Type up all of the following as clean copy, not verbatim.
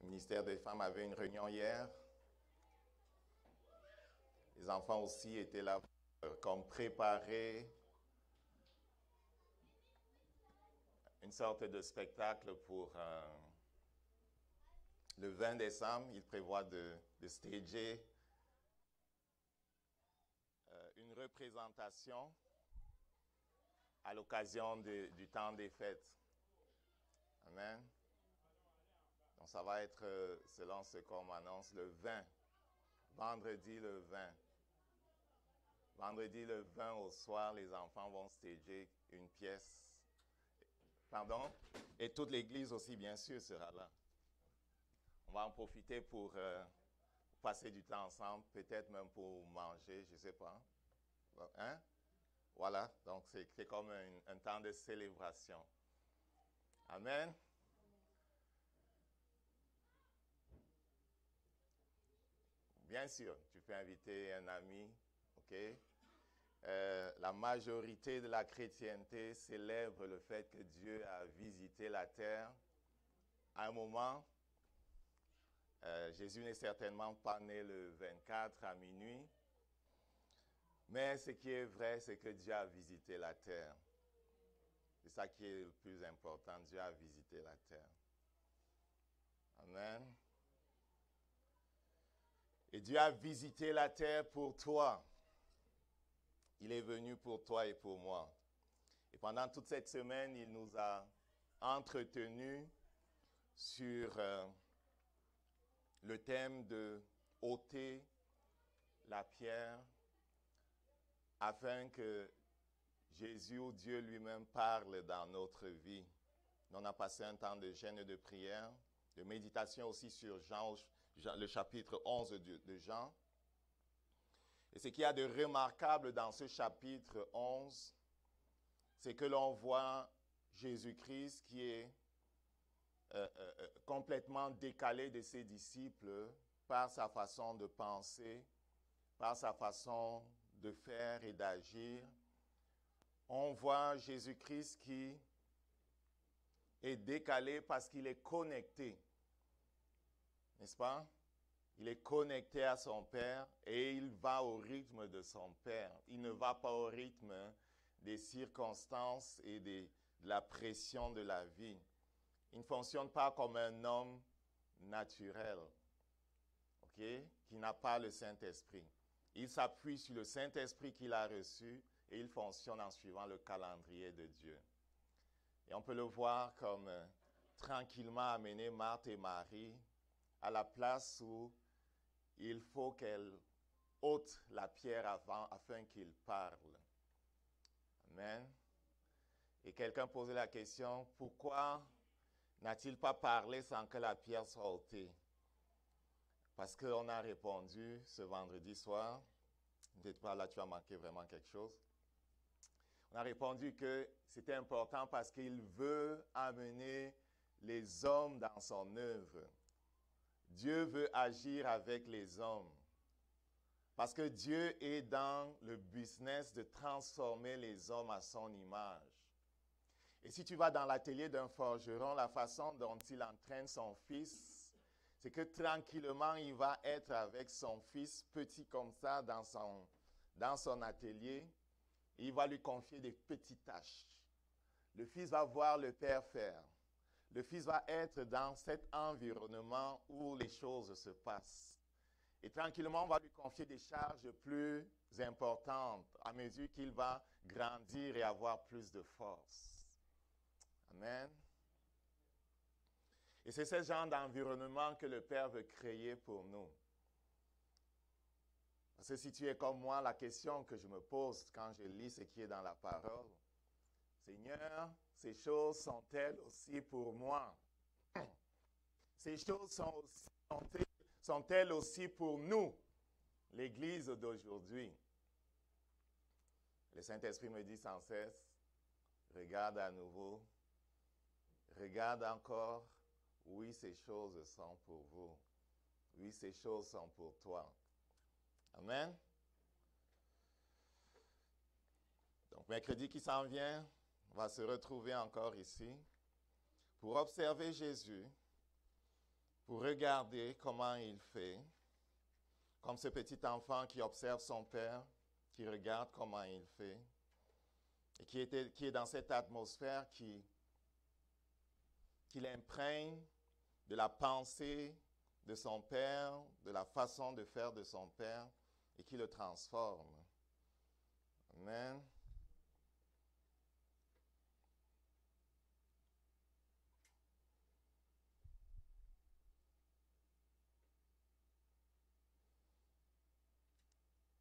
Le ministère des Femmes avait une réunion hier. Les enfants aussi étaient là comme préparer une sorte de spectacle pour le 20 décembre. Ils prévoient de stager une représentation à l'occasion du temps des fêtes. Amen. Donc ça va être, selon ce qu'on m'annonce, le 20. Vendredi le 20. Vendredi le 20 au soir, les enfants vont stager une pièce. Pardon? Et toute l'église aussi, bien sûr, sera là. On va en profiter pour passer du temps ensemble, peut-être même pour manger, je ne sais pas. Hein? Voilà, donc c'est comme un temps de célébration. Amen. Bien sûr, tu peux inviter un ami, ok? La majorité de la chrétienté célèbre le fait que Dieu a visité la terre à un moment. Jésus n'est certainement pas né le 24 à minuit, mais ce qui est vrai, c'est que Dieu a visité la terre. C'est ça qui est le plus important, Dieu a visité la terre. Amen. Et Dieu a visité la terre pour toi. Il est venu pour toi et pour moi. Et pendant toute cette semaine, il nous a entretenus sur le thème de ôter la pierre afin que Jésus ou Dieu lui-même parle dans notre vie. On a passé un temps de jeûne et de prière, de méditation aussi sur Jean, le chapitre 11 de Jean. Et ce qu'il y a de remarquable dans ce chapitre 11, c'est que l'on voit Jésus-Christ qui est complètement décalé de ses disciples par sa façon de penser, par sa façon de faire et d'agir. On voit Jésus-Christ qui est décalé parce qu'il est connecté, n'est-ce pas? Il est connecté à son Père et il va au rythme de son Père. Il ne va pas au rythme des circonstances et de la pression de la vie. Il ne fonctionne pas comme un homme naturel, ok, qui n'a pas le Saint-Esprit. Il s'appuie sur le Saint-Esprit qu'il a reçu et il fonctionne en suivant le calendrier de Dieu. Et on peut le voir comme tranquillement amener Marthe et Marie à la place où il faut qu'elles ôtent la pierre afin qu'ils parlent. Amen. Et quelqu'un posait la question, pourquoi n'a-t-il pas parlé sans que la pierre soit ôtée? Parce qu'on a répondu ce vendredi soir, peut-être pas là tu as manqué vraiment quelque chose. On a répondu que c'était important parce qu'il veut amener les hommes dans son œuvre. Dieu veut agir avec les hommes. Parce que Dieu est dans le business de transformer les hommes à son image. Et si tu vas dans l'atelier d'un forgeron, la façon dont il entraîne son fils, c'est que tranquillement, il va être avec son fils, petit comme ça, dans son atelier. Et il va lui confier des petites tâches. Le fils va voir le père faire. Le fils va être dans cet environnement où les choses se passent. Et tranquillement, on va lui confier des charges plus importantes à mesure qu'il va grandir et avoir plus de force. Amen. Et c'est ce genre d'environnement que le Père veut créer pour nous. Parce que si tu es comme moi, la question que je me pose quand je lis ce qui est dans la parole, Seigneur, ces choses sont-elles aussi pour moi? Ces choses sont-elles aussi pour nous, l'Église d'aujourd'hui? Le Saint-Esprit me dit sans cesse, regarde à nouveau, regarde encore, oui, ces choses sont pour vous. Oui, ces choses sont pour toi. Amen. Donc, mercredi qui s'en vient, on va se retrouver encore ici pour observer Jésus, pour regarder comment il fait, comme ce petit enfant qui observe son père, qui regarde comment il fait, et qui est dans cette atmosphère qui l'imprègne de la pensée de son père, de la façon de faire de son père, et qui le transforme. Amen.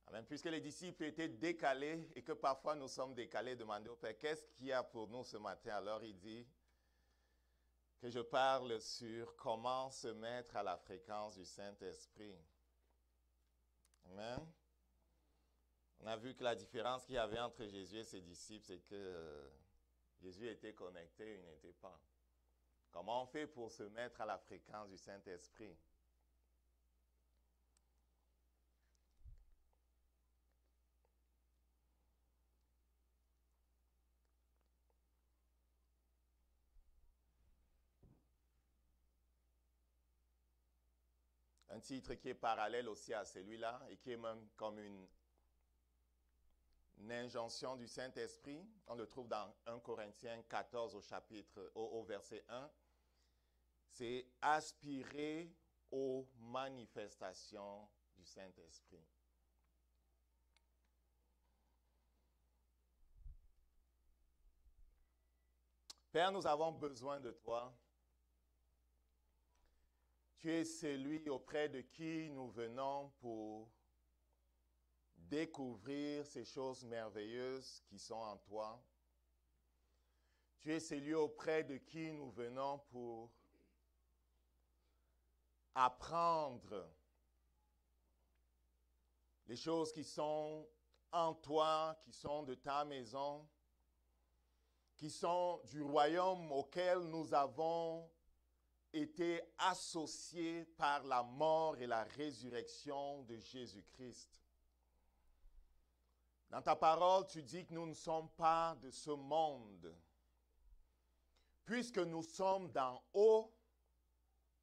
Amen. Puisque les disciples étaient décalés et que parfois nous sommes décalés, demandez au Père, qu'est-ce qu'il y a pour nous ce matin? Alors il dit que je parle sur comment se mettre à la fréquence du Saint-Esprit. Amen. On a vu que la différence qu'il y avait entre Jésus et ses disciples, c'est que Jésus était connecté, il n'était pas. Comment on fait pour se mettre à la fréquence du Saint-Esprit? Un titre qui est parallèle aussi à celui-là et qui est même comme une injonction du Saint-Esprit. On le trouve dans 1 Corinthiens 14 au verset 1. C'est aspirer aux manifestations du Saint-Esprit. Père, nous avons besoin de toi. Tu es celui auprès de qui nous venons pour découvrir ces choses merveilleuses qui sont en toi. Tu es celui auprès de qui nous venons pour apprendre les choses qui sont en toi, qui sont de ta maison, qui sont du royaume auquel nous avons été associés par la mort et la résurrection de Jésus-Christ. Dans ta parole, tu dis que nous ne sommes pas de ce monde. Puisque nous sommes d'en haut,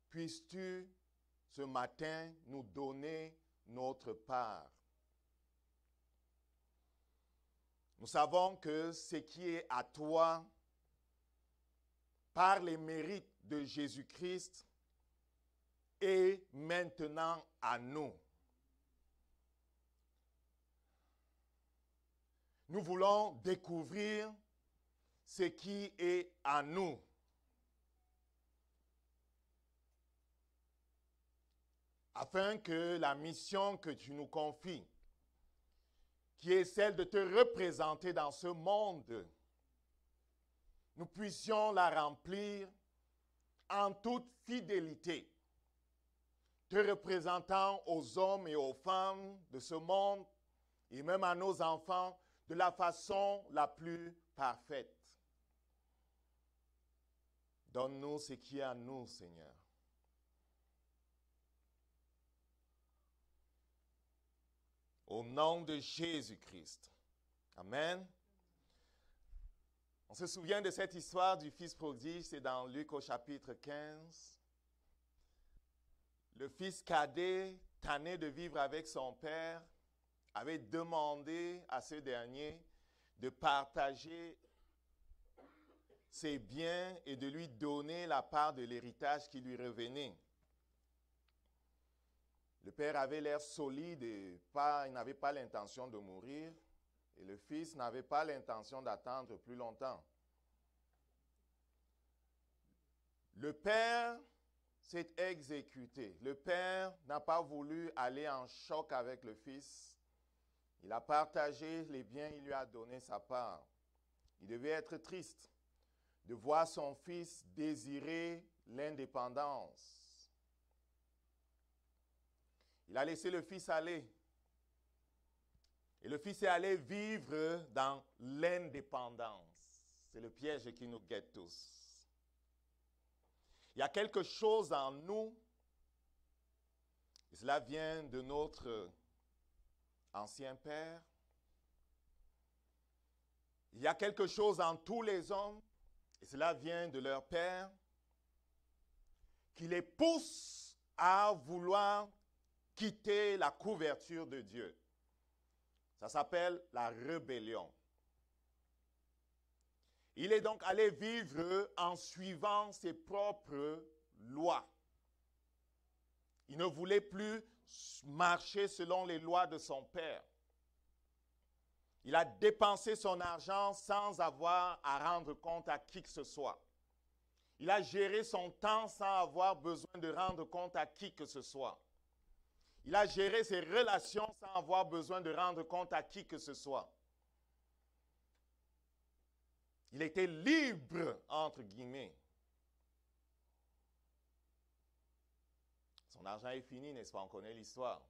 puisses-tu ce matin nous donner notre part. Nous savons que ce qui est à toi, par les mérites de Jésus-Christ, est maintenant à nous. Nous voulons découvrir ce qui est à nous. Afin que la mission que tu nous confies, qui est celle de te représenter dans ce monde, nous puissions la remplir en toute fidélité, te représentant aux hommes et aux femmes de ce monde et même à nos enfants de la façon la plus parfaite. Donne-nous ce qui est à nous, Seigneur. Au nom de Jésus-Christ. Amen. On se souvient de cette histoire du fils prodigue, c'est dans Luc au chapitre 15. Le fils cadet, tanné de vivre avec son père, avait demandé à ce dernier de partager ses biens et de lui donner la part de l'héritage qui lui revenait. Le père avait l'air solide et il n'avait pas l'intention de mourir. Et le fils n'avait pas l'intention d'attendre plus longtemps. Le père s'est exécuté. Le père n'a pas voulu aller en choc avec le fils. Il a partagé les biens, il lui a donné sa part. Il devait être triste de voir son fils désirer l'indépendance. Il a laissé le fils aller. Et le fils est allé vivre dans l'indépendance. C'est le piège qui nous guette tous. Il y a quelque chose en nous, et cela vient de notre ancien père. Il y a quelque chose en tous les hommes, et cela vient de leur père, qui les pousse à vouloir quitter la couverture de Dieu. Ça s'appelle la rébellion. Il est donc allé vivre en suivant ses propres lois. Il ne voulait plus marcher selon les lois de son père. Il a dépensé son argent sans avoir à rendre compte à qui que ce soit. Il a géré son temps sans avoir besoin de rendre compte à qui que ce soit. Il a géré ses relations sans avoir besoin de rendre compte à qui que ce soit. Il était libre, entre guillemets. Son argent est fini, n'est-ce pas? On connaît l'histoire.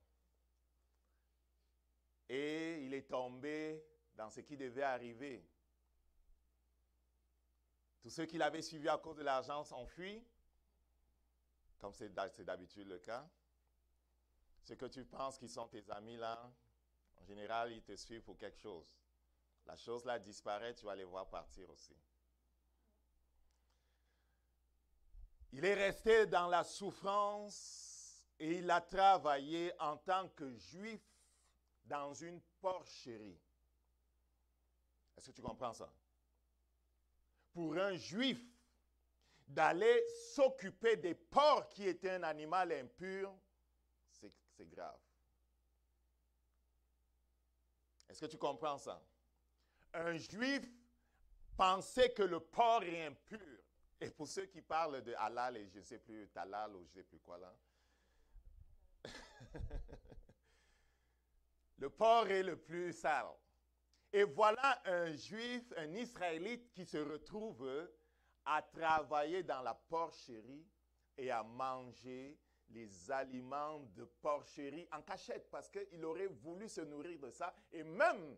Et il est tombé dans ce qui devait arriver. Tous ceux qui l'avaient suivi à cause de l'argent s'enfuient, comme c'est d'habitude le cas. Ceux que tu penses qui sont tes amis là, en général, ils te suivent pour quelque chose. La chose là disparaît, tu vas les voir partir aussi. Il est resté dans la souffrance et il a travaillé en tant que juif dans une porcherie. Est-ce que tu comprends ça? Pour un juif, d'aller s'occuper des porcs qui étaient un animal impur, c'est grave. Est-ce que tu comprends ça? Un juif pensait que le porc est impur. Et pour ceux qui parlent de halal et je ne sais plus, talal ou je ne sais plus quoi là, le porc est le plus sale. Et voilà un juif, un israélite qui se retrouve à travailler dans la porcherie et à manger les aliments de porcherie en cachette parce qu'il aurait voulu se nourrir de ça. Et même,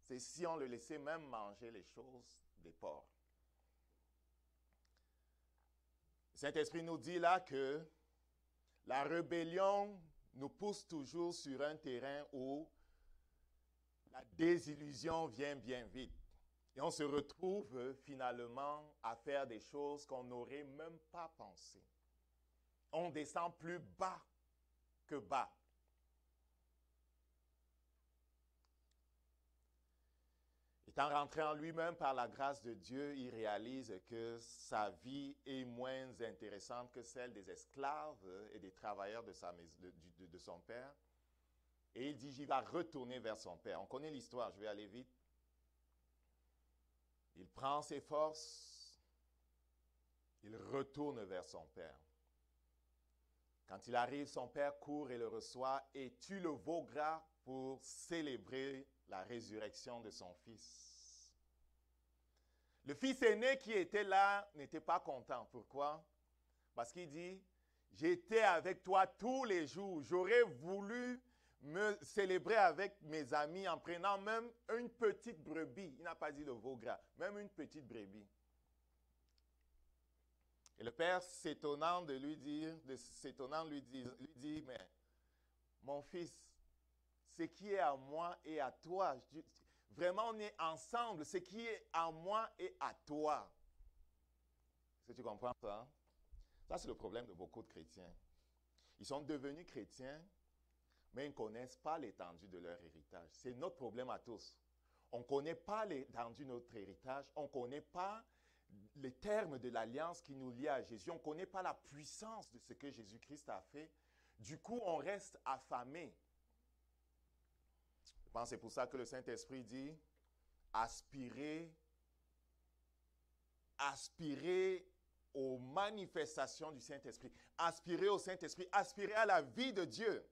c'est si on le laissait même manger les choses des porcs. Le Saint-Esprit nous dit là que la rébellion nous pousse toujours sur un terrain où la désillusion vient bien vite. Et on se retrouve finalement à faire des choses qu'on n'aurait même pas pensé. On descend plus bas que bas. Étant rentré en lui-même par la grâce de Dieu, il réalise que sa vie est moins intéressante que celle des esclaves et des travailleurs de son père. Et il dit, il va retourner vers son père. On connaît l'histoire, je vais aller vite. Il prend ses forces, il retourne vers son père. Quand il arrive, son père court et le reçoit et tue le veau gras pour célébrer la résurrection de son fils. Le fils aîné qui était là n'était pas content. Pourquoi? Parce qu'il dit, j'étais avec toi tous les jours, j'aurais voulu me célébrer avec mes amis en prenant même une petite brebis. Il n'a pas dit le veau gras, même une petite brebis. Et le père, s'étonnant lui dit, mais mon fils, ce qui est à moi et à toi, vraiment on est ensemble, ce qui est à moi et à toi. Est-ce que tu comprends ça? Ça, c'est le problème de beaucoup de chrétiens. Ils sont devenus chrétiens, mais ils ne connaissent pas l'étendue de leur héritage. C'est notre problème à tous. On ne connaît pas l'étendue de notre héritage, on ne connaît pas les termes de l'alliance qui nous lie à Jésus, on ne connaît pas la puissance de ce que Jésus-Christ a fait. Du coup, on reste affamé. Je pense que c'est pour ça que le Saint-Esprit dit, aspirez aux manifestations du Saint-Esprit. Aspirez au Saint-Esprit, aspirez à la vie de Dieu.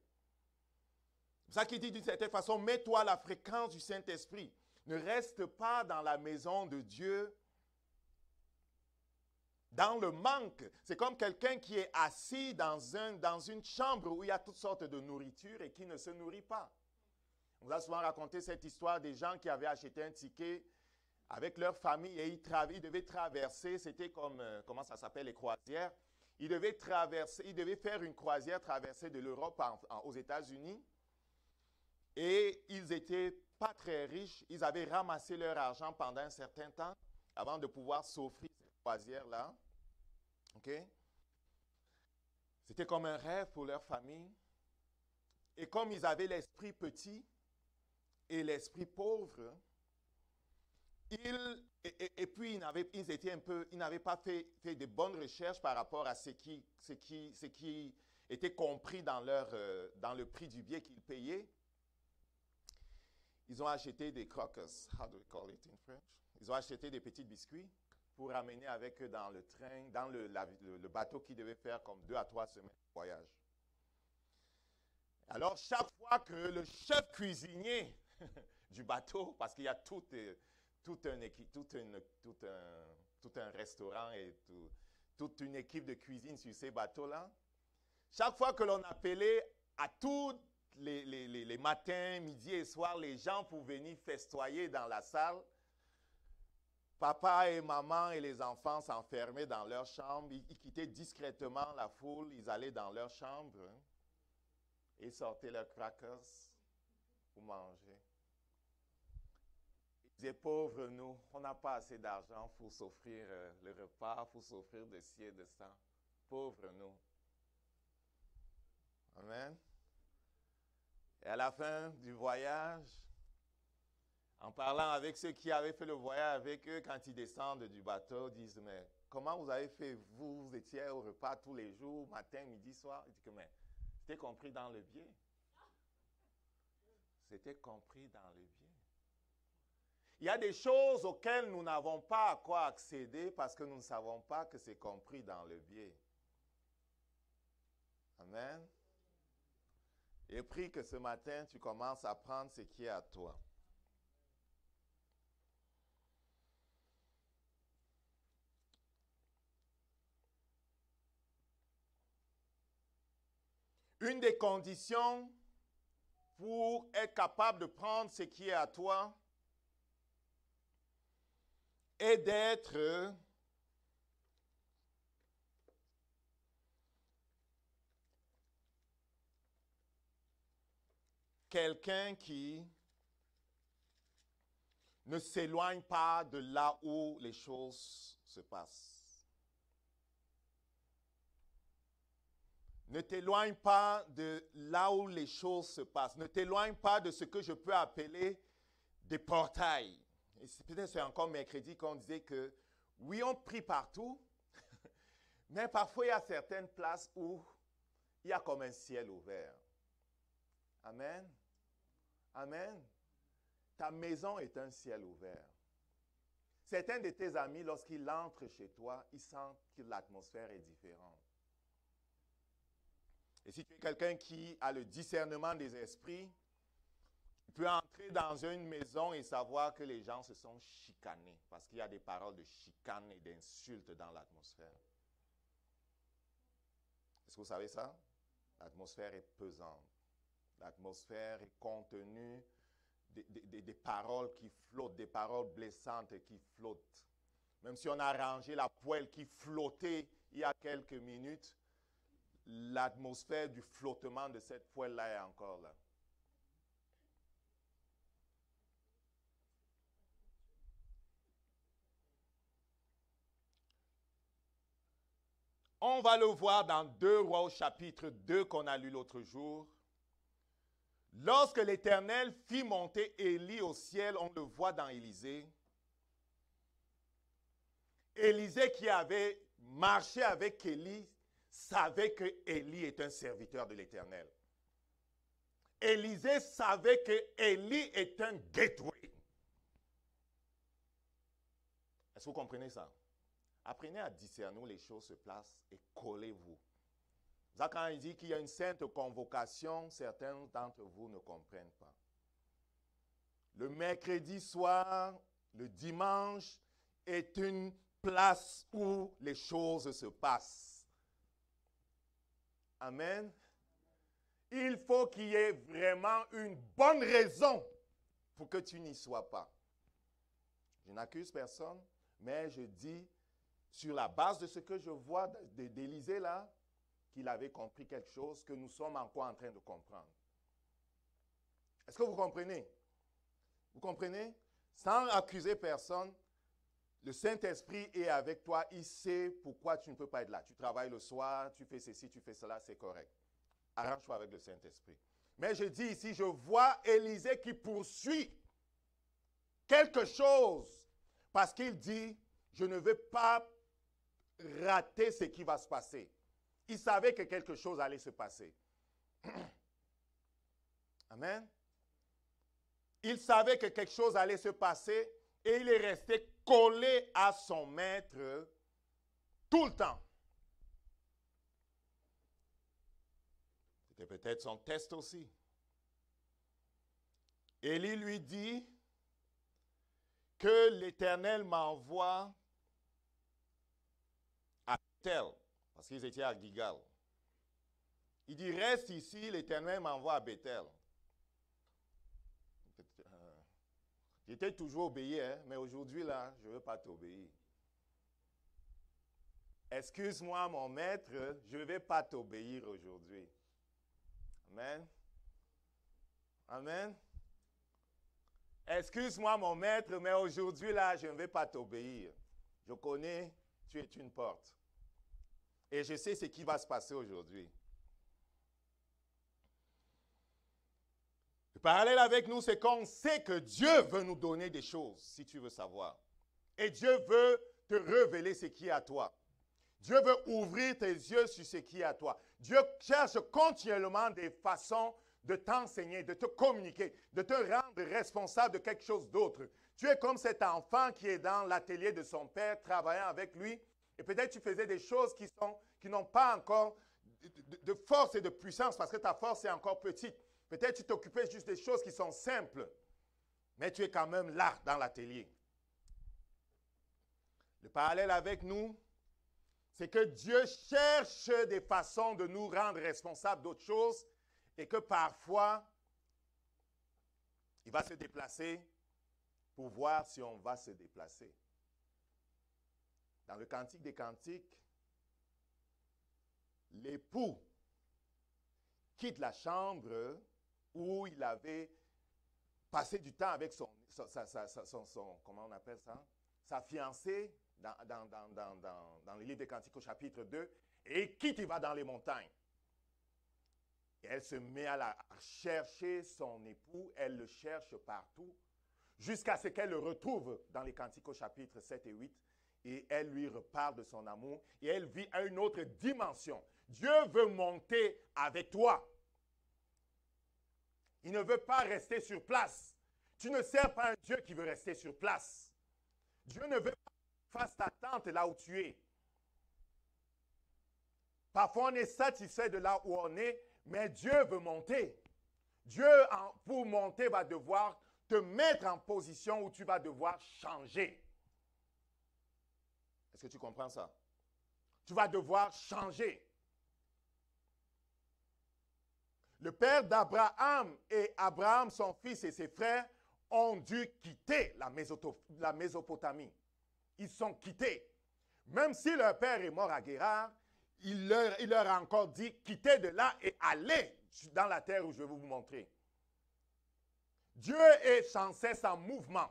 C'est ça qu'il dit d'une certaine façon, mets-toi à la fréquence du Saint-Esprit. Ne reste pas dans la maison de Dieu dans le manque. C'est comme quelqu'un qui est assis dans une chambre où il y a toutes sortes de nourriture et qui ne se nourrit pas. On vous a souvent raconté cette histoire des gens qui avaient acheté un ticket avec leur famille et ils devaient traverser, c'était comme, comment ça s'appelle, les croisières. Ils devaient faire une croisière traversée de l'Europe aux États-Unis. Et ils n'étaient pas très riches. Ils avaient ramassé leur argent pendant un certain temps avant de pouvoir s'offrir cette croisière-là. OK? C'était comme un rêve pour leur famille. Et comme ils avaient l'esprit petit et l'esprit pauvre, et puis ils n'avaient pas fait de bonnes recherches par rapport à ce qui était compris dans le prix du billet qu'ils payaient. Ils ont acheté des crackers, how do we call it in French? Ils ont acheté des petits biscuits pour amener avec eux dans le train, dans le bateau qui devait faire comme 2 à 3 semaines de voyage. Alors, chaque fois que le chef cuisinier du bateau, parce qu'il y a tout un restaurant et toute une équipe de cuisine sur ces bateaux-là, chaque fois que l'on appelait à tous les matins, midi et soir, les gens pour venir festoyer dans la salle, papa et maman et les enfants s'enfermaient dans leur chambre, ils quittaient discrètement la foule, ils allaient dans leur chambre et sortaient leurs crackers pour manger. Ils disaient, pauvres nous, on n'a pas assez d'argent pour s'offrir le repas, pour s'offrir de ci et de ça. Pauvres nous. Amen. Et à la fin du voyage, en parlant avec ceux qui avaient fait le voyage avec eux, quand ils descendent du bateau, ils disent, mais comment vous avez fait? Vous étiez au repas tous les jours, matin, midi, soir. Ils disent, mais c'était compris dans le billet. C'était compris dans le billet. Il y a des choses auxquelles nous n'avons pas à quoi accéder parce que nous ne savons pas que c'est compris dans le billet. Amen. Et prie que ce matin, tu commences à prendre ce qui est à toi. Une des conditions pour être capable de prendre ce qui est à toi est d'être quelqu'un qui ne s'éloigne pas de là où les choses se passent. Ne t'éloigne pas de là où les choses se passent. Ne t'éloigne pas de ce que je peux appeler des portails. Et peut-être c'est encore mercredi qu'on disait que oui, on prie partout, mais parfois il y a certaines places où il y a comme un ciel ouvert. Amen. Amen. Ta maison est un ciel ouvert. Certains de tes amis, lorsqu'ils entrent chez toi, ils sentent que l'atmosphère est différente. Et si tu es quelqu'un qui a le discernement des esprits, tu peux entrer dans une maison et savoir que les gens se sont chicanés parce qu'il y a des paroles de chicane et d'insultes dans l'atmosphère. Est-ce que vous savez ça? L'atmosphère est pesante. L'atmosphère est contenue des paroles qui flottent, des paroles blessantes qui flottent. Même si on a rangé la poêle qui flottait il y a quelques minutes, l'atmosphère du flottement de cette poêle-là est encore là. On va le voir dans 2 Rois au chapitre 2 qu'on a lu l'autre jour. Lorsque l'Éternel fit monter Élie au ciel, on le voit dans Élisée. Élisée qui avait marché avec Élie savait que Élie est un serviteur de l'Éternel. Élisée savait que Élie est un gateway. Est-ce que vous comprenez ça? Apprenez à discerner où les choses se placent et collez-vous. Quand il dit qu'il y a une sainte convocation, certains d'entre vous ne comprennent pas. Le mercredi soir, le dimanche est une place où les choses se passent. Amen. Il faut qu'il y ait vraiment une bonne raison pour que tu n'y sois pas. Je n'accuse personne, mais je dis, sur la base de ce que je vois d'Élisée là, qu'il avait compris quelque chose que nous sommes encore en train de comprendre. Est-ce que vous comprenez? Vous comprenez? Sans accuser personne, Le Saint-Esprit est avec toi, il sait pourquoi tu ne peux pas être là. Tu travailles le soir, tu fais ceci, tu fais cela, c'est correct. Arrange-toi avec le Saint-Esprit. Mais je dis ici, je vois Élisée qui poursuit quelque chose parce qu'il dit, je ne veux pas rater ce qui va se passer. Il savait que quelque chose allait se passer. Amen. Il savait que quelque chose allait se passer et il est resté collé à son maître tout le temps. C'était peut-être son test aussi. Élie lui dit que l'Éternel m'envoie à Bethel, parce qu'ils étaient à Gilgal. Il dit, reste ici, l'Éternel m'envoie à Bethel. J'étais toujours obéi, hein, mais aujourd'hui, là, je ne veux pas t'obéir. Excuse-moi, mon maître, je ne vais pas t'obéir aujourd'hui. Amen. Amen. Excuse-moi, mon maître, mais aujourd'hui, là, je ne vais pas t'obéir. Je connais, tu es une porte. Et je sais ce qui va se passer aujourd'hui. Le parallèle avec nous, c'est qu'on sait que Dieu veut nous donner des choses, si tu veux savoir. Et Dieu veut te révéler ce qui est à toi. Dieu veut ouvrir tes yeux sur ce qui est à toi. Dieu cherche continuellement des façons de t'enseigner, de te communiquer, de te rendre responsable de quelque chose d'autre. Tu es comme cet enfant qui est dans l'atelier de son père, travaillant avec lui, et peut-être tu faisais des choses qui n'ont pas encore de force et de puissance, parce que ta force est encore petite. Peut-être tu t'occupais juste des choses qui sont simples, mais tu es quand même là, dans l'atelier. Le parallèle avec nous, c'est que Dieu cherche des façons de nous rendre responsables d'autres choses et que parfois, il va se déplacer pour voir si on va se déplacer. Dans le Cantique des Cantiques, l'époux quitte la chambre où il avait passé du temps avec comment on appelle ça? Sa fiancée dans le livre des Cantiques au chapitre 2, et quitte, il va dans les montagnes. Et elle se met à chercher son époux, elle le cherche partout, jusqu'à ce qu'elle le retrouve dans les Cantiques au chapitre 7 et 8, et elle lui reparle de son amour, et elle vit à une autre dimension. Dieu veut monter avec toi. Il ne veut pas rester sur place. Tu ne sers pas un Dieu qui veut rester sur place. Dieu ne veut pas que tu fasses ta tente là où tu es. Parfois, on est satisfait de là où on est, mais Dieu veut monter. Dieu, pour monter, va devoir te mettre en position où tu vas devoir changer. Est-ce que tu comprends ça? Tu vas devoir changer. Le père d'Abraham et Abraham, son fils et ses frères, ont dû quitter la Mésopotamie. Ils sont quittés. Même si leur père est mort à Guérard, il leur a encore dit, quittez de là et allez dans la terre où je vais vous montrer. Dieu est sans cesse en mouvement.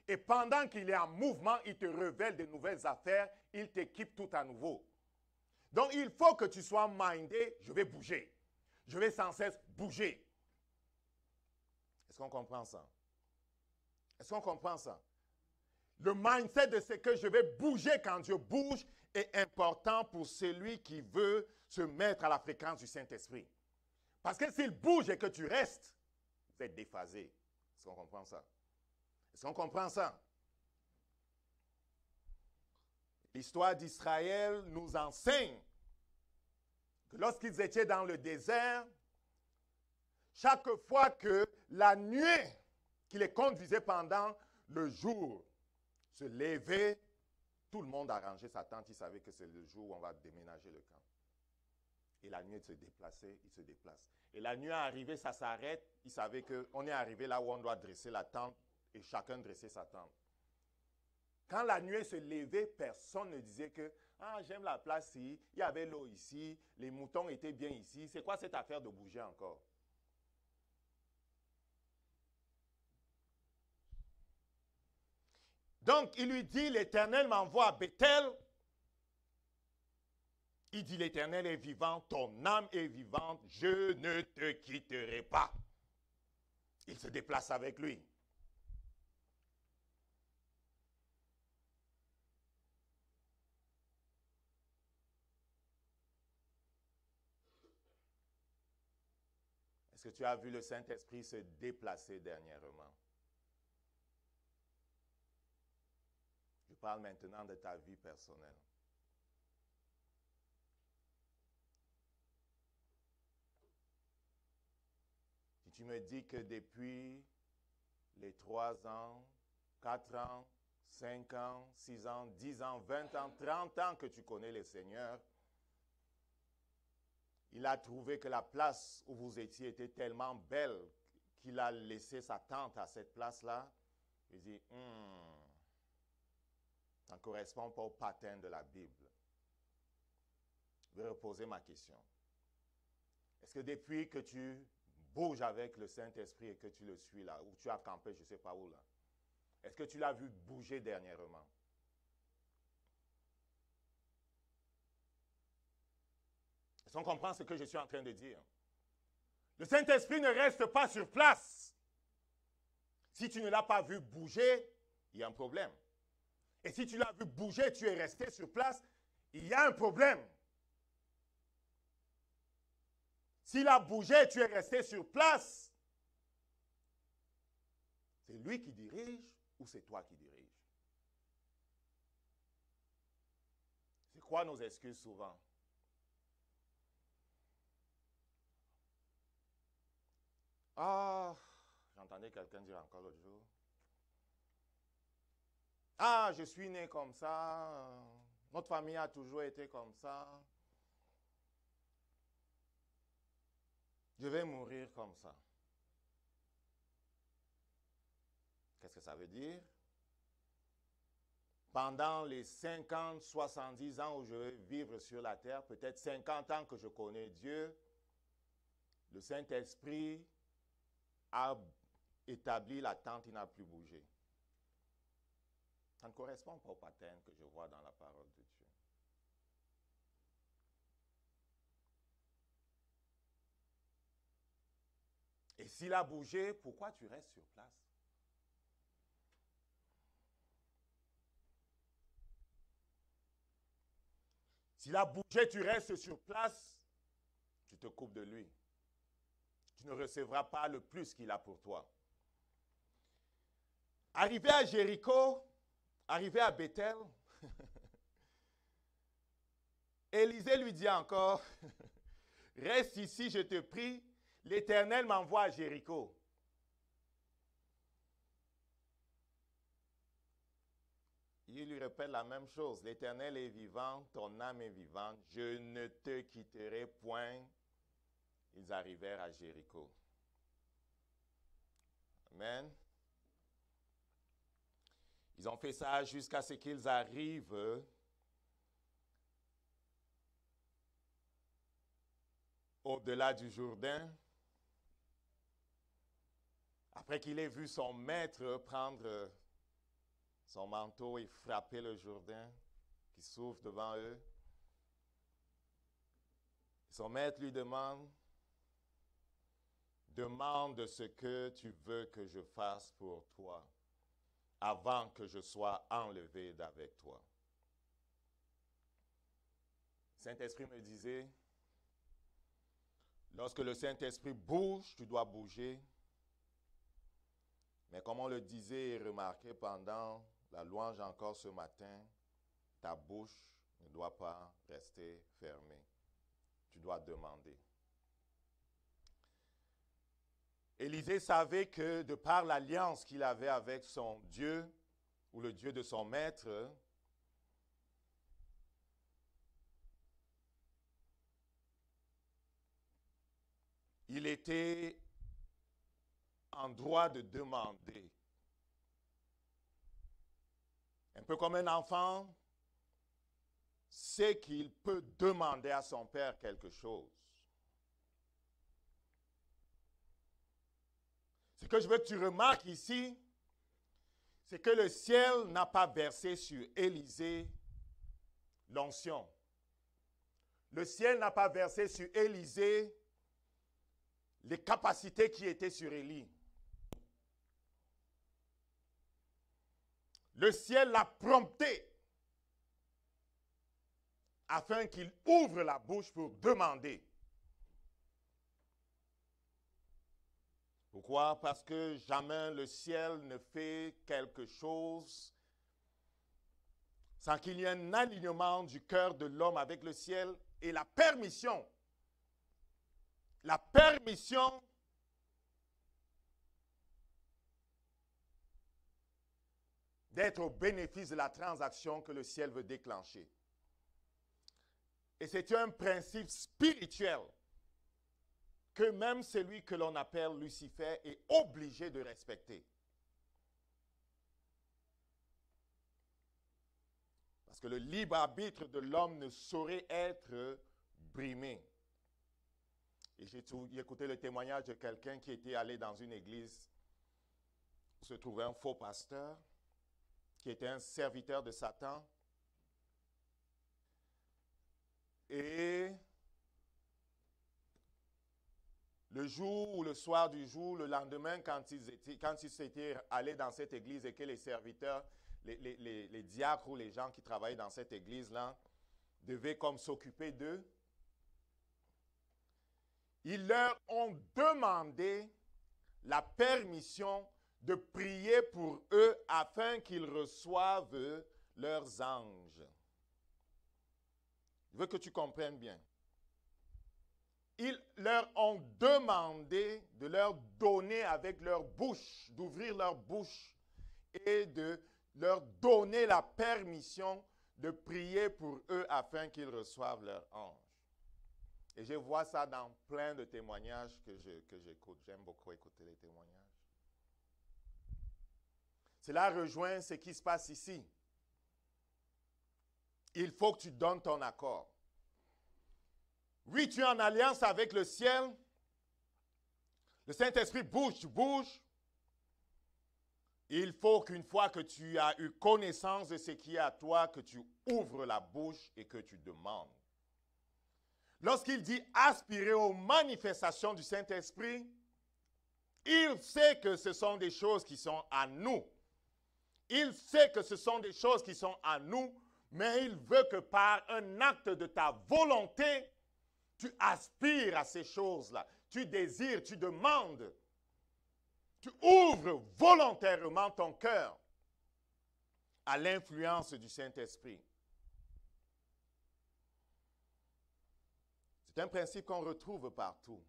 Et pendant qu'il est en mouvement, il te révèle de nouvelles affaires, il t'équipe tout à nouveau. Donc il faut que tu sois mindé, je vais bouger. Je vais sans cesse bouger. Est-ce qu'on comprend ça? Est-ce qu'on comprend ça? Le mindset de ce que je vais bouger quand Dieu bouge est important pour celui qui veut se mettre à la fréquence du Saint-Esprit. Parce que s'il bouge et que tu restes, vous êtes déphasé. Est-ce qu'on comprend ça? Est-ce qu'on comprend ça? L'histoire d'Israël nous enseigne que lorsqu'ils étaient dans le désert, chaque fois que la nuée qui les conduisait pendant le jour se levait, tout le monde a rangé sa tente. Il savait que c'est le jour où on va déménager le camp. Et la nuée se déplaçait, il se déplace. Et la nuée arrivée, ça s'arrête. Il savait qu'on est arrivé là où on doit dresser la tente et chacun dressait sa tente. Quand la nuée se levait, personne ne disait que « Ah, j'aime la place ici, il y avait l'eau ici, les moutons étaient bien ici. C'est quoi cette affaire de bouger encore ?» Donc, il lui dit, l'Éternel m'envoie à Bethel. Il dit, l'Éternel est vivant, ton âme est vivante, je ne te quitterai pas. Il se déplace avec lui. Est-ce que tu as vu le Saint-Esprit se déplacer dernièrement? Je parle maintenant de ta vie personnelle. Si tu me dis que depuis les 3 ans, 4 ans, 5 ans, 6 ans, 10 ans, 20 ans, 30 ans que tu connais le Seigneur, il a trouvé que la place où vous étiez était tellement belle qu'il a laissé sa tente à cette place-là. Il dit, ça ne correspond pas au pattern de la Bible. Je vais reposer ma question. Est-ce que depuis que tu bouges avec le Saint-Esprit et que tu le suis là, ou tu as campé, je ne sais pas où là, est-ce que tu l'as vu bouger dernièrement? Est-ce qu'on comprend ce que je suis en train de dire? Le Saint-Esprit ne reste pas sur place. Si tu ne l'as pas vu bouger, il y a un problème. Et si tu l'as vu bouger, tu es resté sur place, il y a un problème. S'il a bougé, tu es resté sur place, c'est lui qui dirige ou c'est toi qui dirige? C'est quoi nos excuses souvent? Ah, j'entendais quelqu'un dire encore l'autre jour. Ah, je suis né comme ça. Notre famille a toujours été comme ça. Je vais mourir comme ça. Qu'est-ce que ça veut dire? Pendant les 50, 70 ans où je vais vivre sur la terre, peut-être 50 ans que je connais Dieu, le Saint-Esprit a établi la tente, il n'a plus bougé. Ça ne correspond pas au pattern que je vois dans la parole de Dieu. Et s'il a bougé, pourquoi tu restes sur place? S'il a bougé, tu restes sur place, tu te coupes de lui. Tu ne recevras pas le plus qu'il a pour toi. Arrivé à Jéricho, arrivé à Bethel, Élisée lui dit encore, reste ici, je te prie, l'Éternel m'envoie à Jéricho. Il lui répète la même chose, l'Éternel est vivant, ton âme est vivante, je ne te quitterai point. Ils arrivèrent à Jéricho. Amen. Ils ont fait ça jusqu'à ce qu'ils arrivent au-delà du Jourdain. Après qu'il ait vu son maître prendre son manteau et frapper le Jourdain qui s'ouvre devant eux, son maître lui demande ce que tu veux que je fasse pour toi avant que je sois enlevé d'avec toi. Saint-Esprit me disait, lorsque le Saint-Esprit bouge, tu dois bouger. Mais comme on le disait et remarqué pendant la louange encore ce matin, ta bouche ne doit pas rester fermée. Tu dois demander. Élisée savait que de par l'alliance qu'il avait avec son Dieu, ou le Dieu de son maître, il était en droit de demander. Un peu comme un enfant sait qu'il peut demander à son père quelque chose. Ce que je veux que tu remarques ici, c'est que le ciel n'a pas versé sur Élisée l'onction. Le ciel n'a pas versé sur Élisée les capacités qui étaient sur Élie. Le ciel l'a prompté afin qu'il ouvre la bouche pour demander. Pourquoi? Parce que jamais le ciel ne fait quelque chose sans qu'il y ait un alignement du cœur de l'homme avec le ciel et la permission d'être au bénéfice de la transaction que le ciel veut déclencher. Et c'est un principe spirituel que même celui que l'on appelle Lucifer est obligé de respecter. Parce que le libre arbitre de l'homme ne saurait être brimé. Et j'ai écouté le témoignage de quelqu'un qui était allé dans une église où se trouvait un faux pasteur, qui était un serviteur de Satan. Et le jour ou le soir du jour, le lendemain, quand ils s'étaient allés dans cette église et que les serviteurs, les diacres ou les gens qui travaillaient dans cette église-là devaient comme s'occuper d'eux, ils leur ont demandé la permission de prier pour eux afin qu'ils reçoivent leurs anges. Je veux que tu comprennes bien. Ils leur ont demandé de leur donner avec leur bouche, d'ouvrir leur bouche et de leur donner la permission de prier pour eux afin qu'ils reçoivent leur ange. Et je vois ça dans plein de témoignages que j'écoute. J'aime beaucoup écouter les témoignages. Cela rejoint ce qui se passe ici. Il faut que tu donnes ton accord. Oui, tu es en alliance avec le ciel. Le Saint-Esprit bouge, tu bouges. Il faut qu'une fois que tu as eu connaissance de ce qui est à toi, que tu ouvres la bouche et que tu demandes. Lorsqu'il dit aspirer aux manifestations du Saint-Esprit, il sait que ce sont des choses qui sont à nous. Il sait que ce sont des choses qui sont à nous, mais il veut que par un acte de ta volonté, tu aspires à ces choses-là. Tu désires, tu demandes. Tu ouvres volontairement ton cœur à l'influence du Saint-Esprit. C'est un principe qu'on retrouve partout.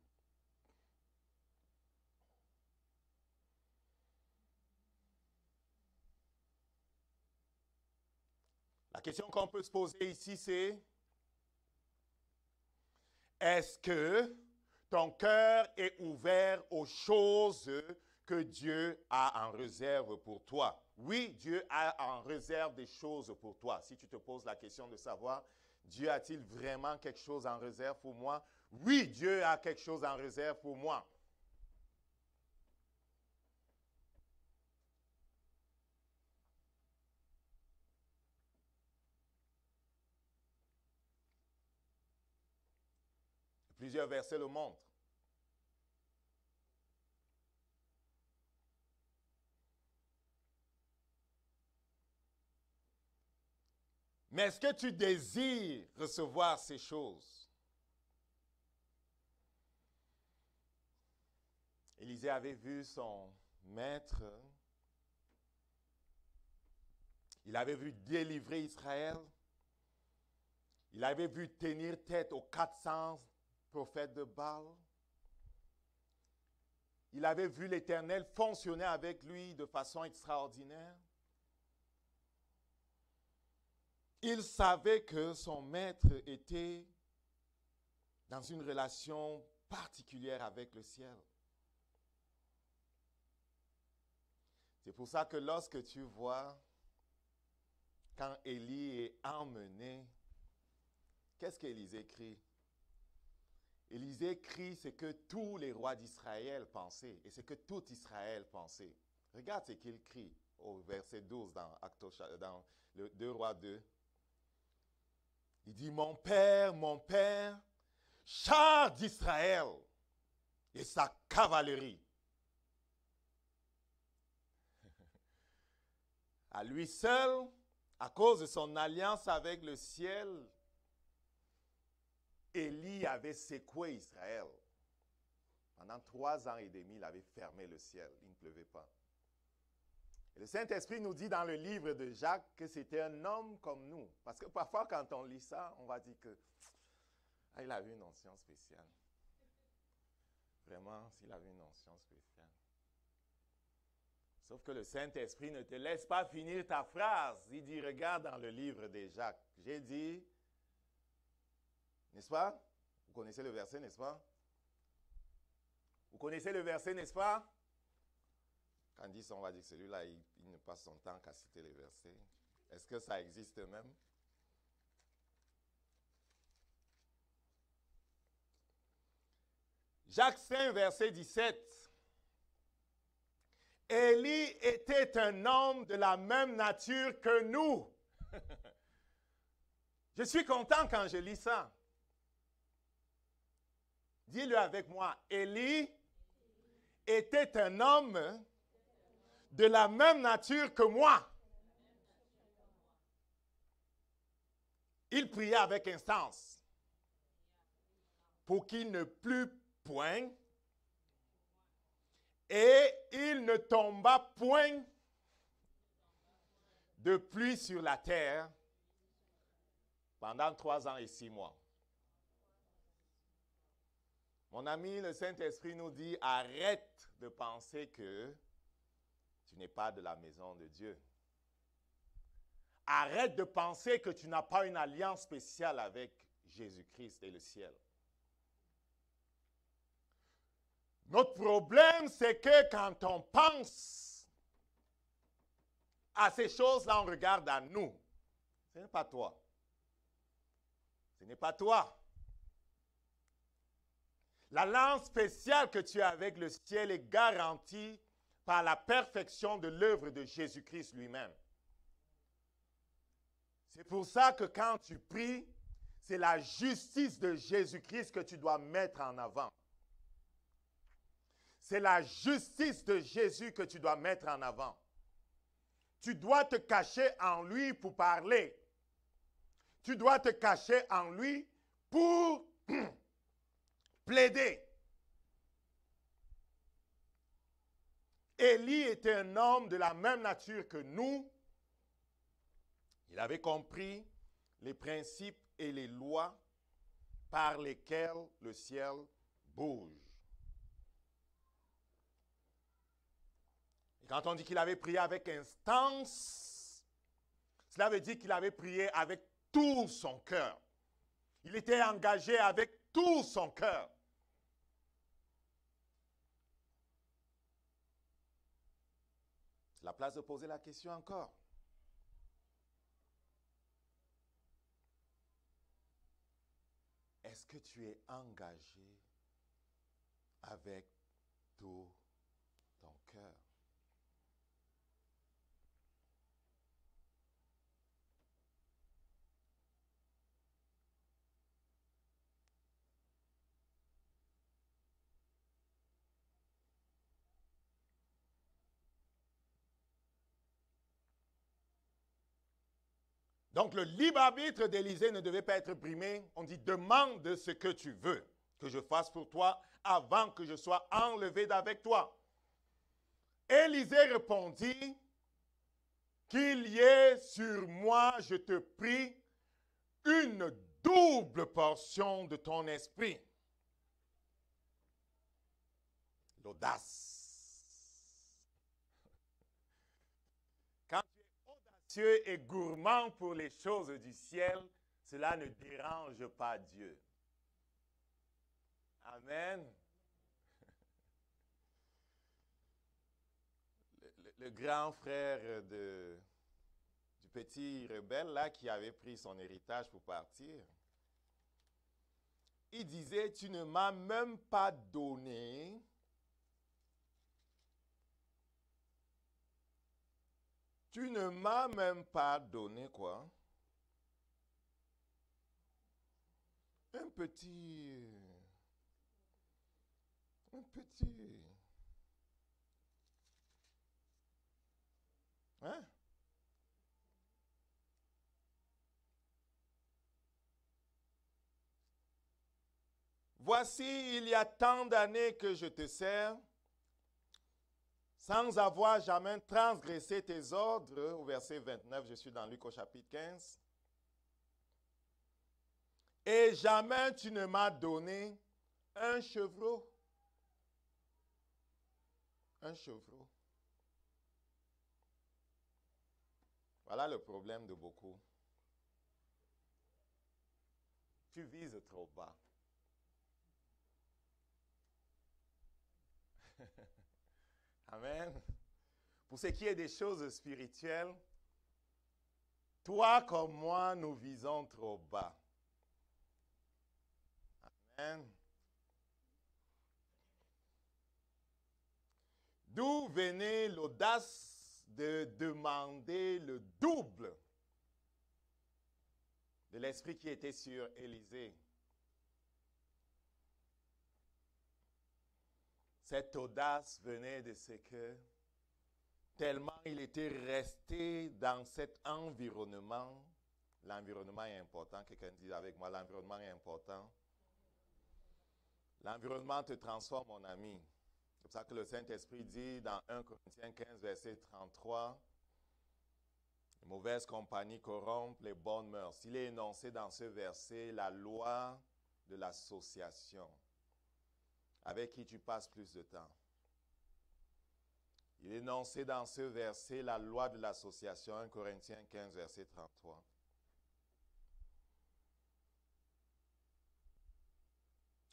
La question qu'on peut se poser ici, c'est est-ce que ton cœur est ouvert aux choses que Dieu a en réserve pour toi? Oui, Dieu a en réserve des choses pour toi. Si tu te poses la question de savoir, Dieu a-t-il vraiment quelque chose en réserve pour moi? Oui, Dieu a quelque chose en réserve pour moi. Plusieurs versets le montrent. Mais est-ce que tu désires recevoir ces choses? Élisée avait vu son maître. Il avait vu délivrer Israël. Il avait vu tenir tête aux 400 prophètes de Baal. Il avait vu l'Éternel fonctionner avec lui de façon extraordinaire. Il savait que son maître était dans une relation particulière avec le ciel. C'est pour ça que lorsque tu vois, quand Élie est emmené, qu'est-ce qu'Élisée crie? Élisée crie ce que tous les rois d'Israël pensaient et ce que tout Israël pensait. Regarde ce qu'il crie. au verset 12 dans le 2 Rois 2. Il dit, mon père, char d'Israël et sa cavalerie. À lui seul, à cause de son alliance avec le ciel, Élie avait secoué Israël. Pendant 3 ans et demi, il avait fermé le ciel. Il ne pleuvait pas. Et le Saint-Esprit nous dit dans le livre de Jacques que c'était un homme comme nous. Parce que parfois, quand on lit ça, on va dire que il avait une onction spéciale. Vraiment, il avait une onction spéciale. Sauf que le Saint-Esprit ne te laisse pas finir ta phrase. Il dit, regarde dans le livre de Jacques. J'ai dit, n'est-ce pas? Vous connaissez le verset, n'est-ce pas? Vous connaissez le verset, n'est-ce pas? Candice, on va dire que celui-là, il ne passe son temps qu'à citer les versets. Est-ce que ça existe même? Jacques 5, verset 17. Élie était un homme de la même nature que nous. Je suis content quand je lis ça. Dis-le avec moi. Élie était un homme de la même nature que moi. Il pria avec instance pour qu'il ne plût point et il ne tomba point de pluie sur la terre pendant 3 ans et 6 mois. Mon ami, le Saint-Esprit nous dit, arrête de penser que tu n'es pas de la maison de Dieu. Arrête de penser que tu n'as pas une alliance spéciale avec Jésus-Christ et le ciel. Notre problème, c'est que quand on pense à ces choses-là, on regarde à nous. Ce n'est pas toi. Ce n'est pas toi. L'alliance spéciale que tu as avec le ciel est garantie par la perfection de l'œuvre de Jésus-Christ lui-même. C'est pour ça que quand tu pries, c'est la justice de Jésus-Christ que tu dois mettre en avant. C'est la justice de Jésus que tu dois mettre en avant. Tu dois te cacher en lui pour parler. Tu dois te cacher en lui pour plaider. Élie était un homme de la même nature que nous. Il avait compris les principes et les lois par lesquels le ciel bouge. Et quand on dit qu'il avait prié avec instance, cela veut dire qu'il avait prié avec tout son cœur. Il était engagé avec tout son cœur. C'est la place de poser la question encore. Est-ce que tu es engagé avec tout ton cœur? Donc le libre arbitre d'Élisée ne devait pas être brimé. On dit, demande ce que tu veux que je fasse pour toi avant que je sois enlevé d'avec toi. Élisée répondit, qu'il y ait sur moi, je te prie, une double portion de ton esprit. L'audace. Quand tu es audacieux et gourmand pour les choses du ciel, cela ne dérange pas Dieu. Amen. Le grand frère du petit rebelle là qui avait pris son héritage pour partir, il disait, tu ne m'as même pas donné Tu ne m'as même pas donné quoi? Un petit... Hein? Voici, il y a tant d'années que je te sers, sans avoir jamais transgressé tes ordres. Au verset 29, je suis dans Luc au chapitre 15. Et jamais tu ne m'as donné un chevreau. Un chevreau. Voilà le problème de beaucoup. Tu vises trop bas. Amen. Pour ce qui est des choses spirituelles, toi comme moi, nous visons trop bas. Amen. D'où venait l'audace de demander le double de l'esprit qui était sur Élisée. Cette audace venait de ce que, tellement il était resté dans cet environnement, l'environnement est important, quelqu'un dit avec moi, l'environnement est important. L'environnement te transforme, mon ami. C'est pour ça que le Saint-Esprit dit dans 1 Corinthiens 15, verset 33, « Les mauvaises compagnies corrompent les bonnes mœurs. » Il est énoncé dans ce verset la loi de l'association. Avec qui tu passes plus de temps. Il est énoncé dans ce verset la loi de l'association, 1 Corinthiens 15, verset 33.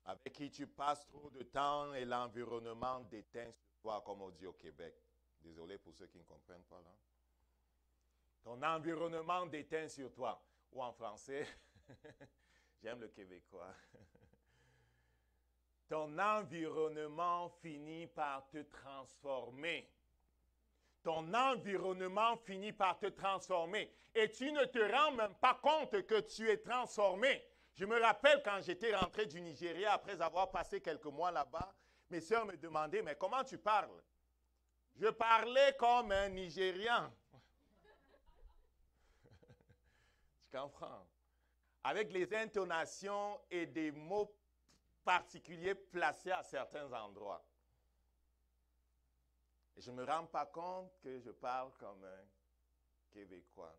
Avec qui tu passes trop de temps et l'environnement déteint sur toi, comme on dit au Québec. Désolé pour ceux qui ne comprennent pas là. Ton environnement déteint sur toi. Ou en français, j'aime le québécois. Ton environnement finit par te transformer. Ton environnement finit par te transformer. Et tu ne te rends même pas compte que tu es transformé. Je me rappelle quand j'étais rentré du Nigeria, après avoir passé quelques mois là-bas, mes sœurs me demandaient, mais comment tu parles? Je parlais comme un Nigérian. Tu comprends? Avec les intonations et des mots particulier placé à certains endroits. Et je ne me rends pas compte que je parle comme un Québécois.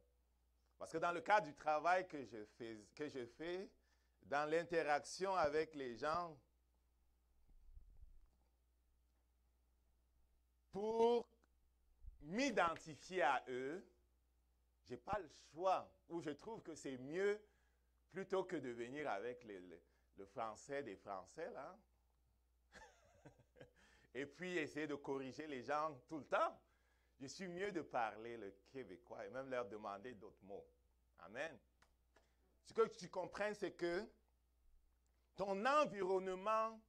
Parce que dans le cadre du travail que je fais, dans l'interaction avec les gens, pour m'identifier à eux, je n'ai pas le choix, ou je trouve que c'est mieux, plutôt que de venir avec le français des Français, là. Et puis essayer de corriger les gens tout le temps. Je suis mieux de parler le québécois et même leur demander d'autres mots. Amen. Ce que tu comprends, c'est que ton environnement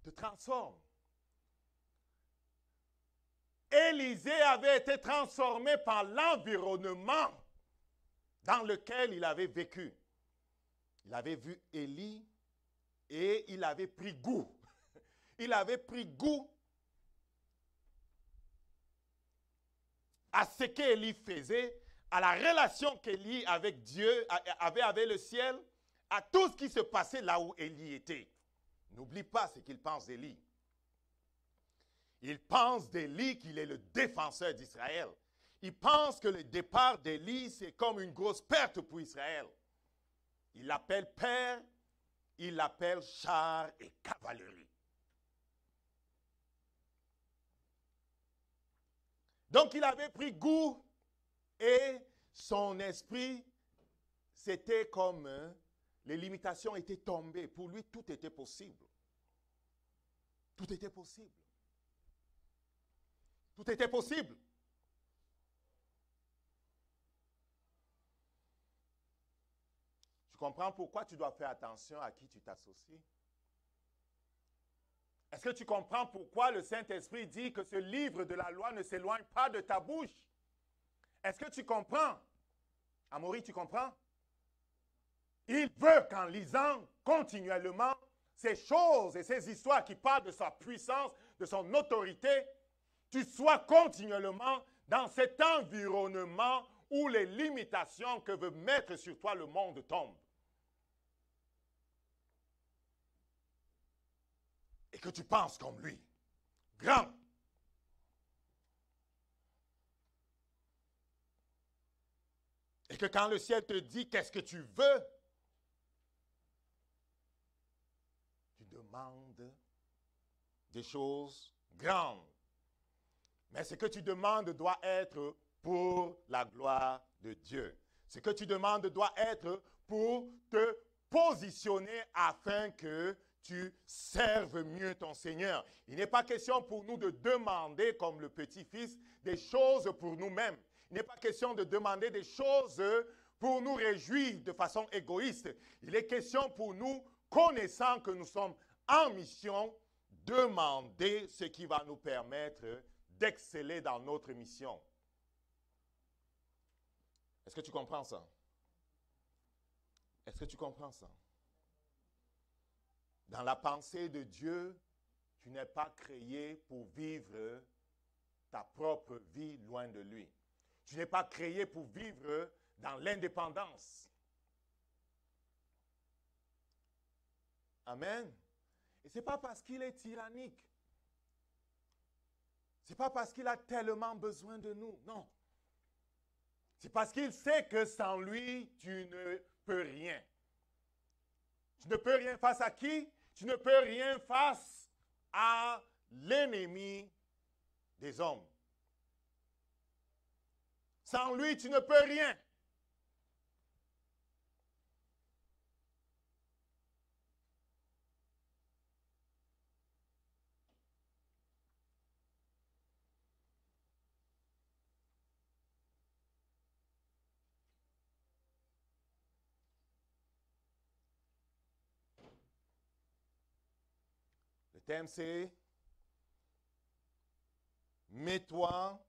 te transforme. Élisée avait été transformé par l'environnement dans lequel il avait vécu. Il avait vu Élie et il avait pris goût. Il avait pris goût à ce qu'Élie faisait, à la relation qu'Élie avec Dieu avait avec le ciel, à tout ce qui se passait là où Élie était. N'oublie pas ce qu'il pense d'Élie. Il pense d'Élie qu'il est le défenseur d'Israël. Il pense que le départ d'Élie, c'est comme une grosse perte pour Israël. Il l'appelle père, il l'appelle char et cavalerie. Donc il avait pris goût et son esprit, c'était comme les limitations étaient tombées. Pour lui, tout était possible. Tout était possible. Tout était possible. Tu comprends pourquoi tu dois faire attention à qui tu t'associes? Est-ce que tu comprends pourquoi le Saint-Esprit dit que ce livre de la loi ne s'éloigne pas de ta bouche? Est-ce que tu comprends? Amaury, tu comprends? Il veut qu'en lisant continuellement ces choses et ces histoires qui parlent de sa puissance, de son autorité, tu sois continuellement dans cet environnement où les limitations que veut mettre sur toi le monde tombent. Et que tu penses comme lui. Grand. Et que quand le ciel te dit qu'est-ce que tu veux, tu demandes des choses grandes. Mais ce que tu demandes doit être pour la gloire de Dieu. Ce que tu demandes doit être pour te positionner afin que tu serves mieux ton Seigneur. Il n'est pas question pour nous de demander, comme le petit-fils, des choses pour nous-mêmes. Il n'est pas question de demander des choses pour nous réjouir de façon égoïste. Il est question pour nous, connaissant que nous sommes en mission, demander ce qui va nous permettre d'exceller dans notre mission. Est-ce que tu comprends ça? Est-ce que tu comprends ça? Dans la pensée de Dieu, tu n'es pas créé pour vivre ta propre vie loin de lui. Tu n'es pas créé pour vivre dans l'indépendance. Amen. Et ce n'est pas parce qu'il est tyrannique. Ce n'est pas parce qu'il a tellement besoin de nous. Non. C'est parce qu'il sait que sans lui, tu ne peux rien. Tu ne peux rien face à qui? Tu ne peux rien face à l'ennemi des hommes. Sans lui, tu ne peux rien. Le thème, c'est « Mets-toi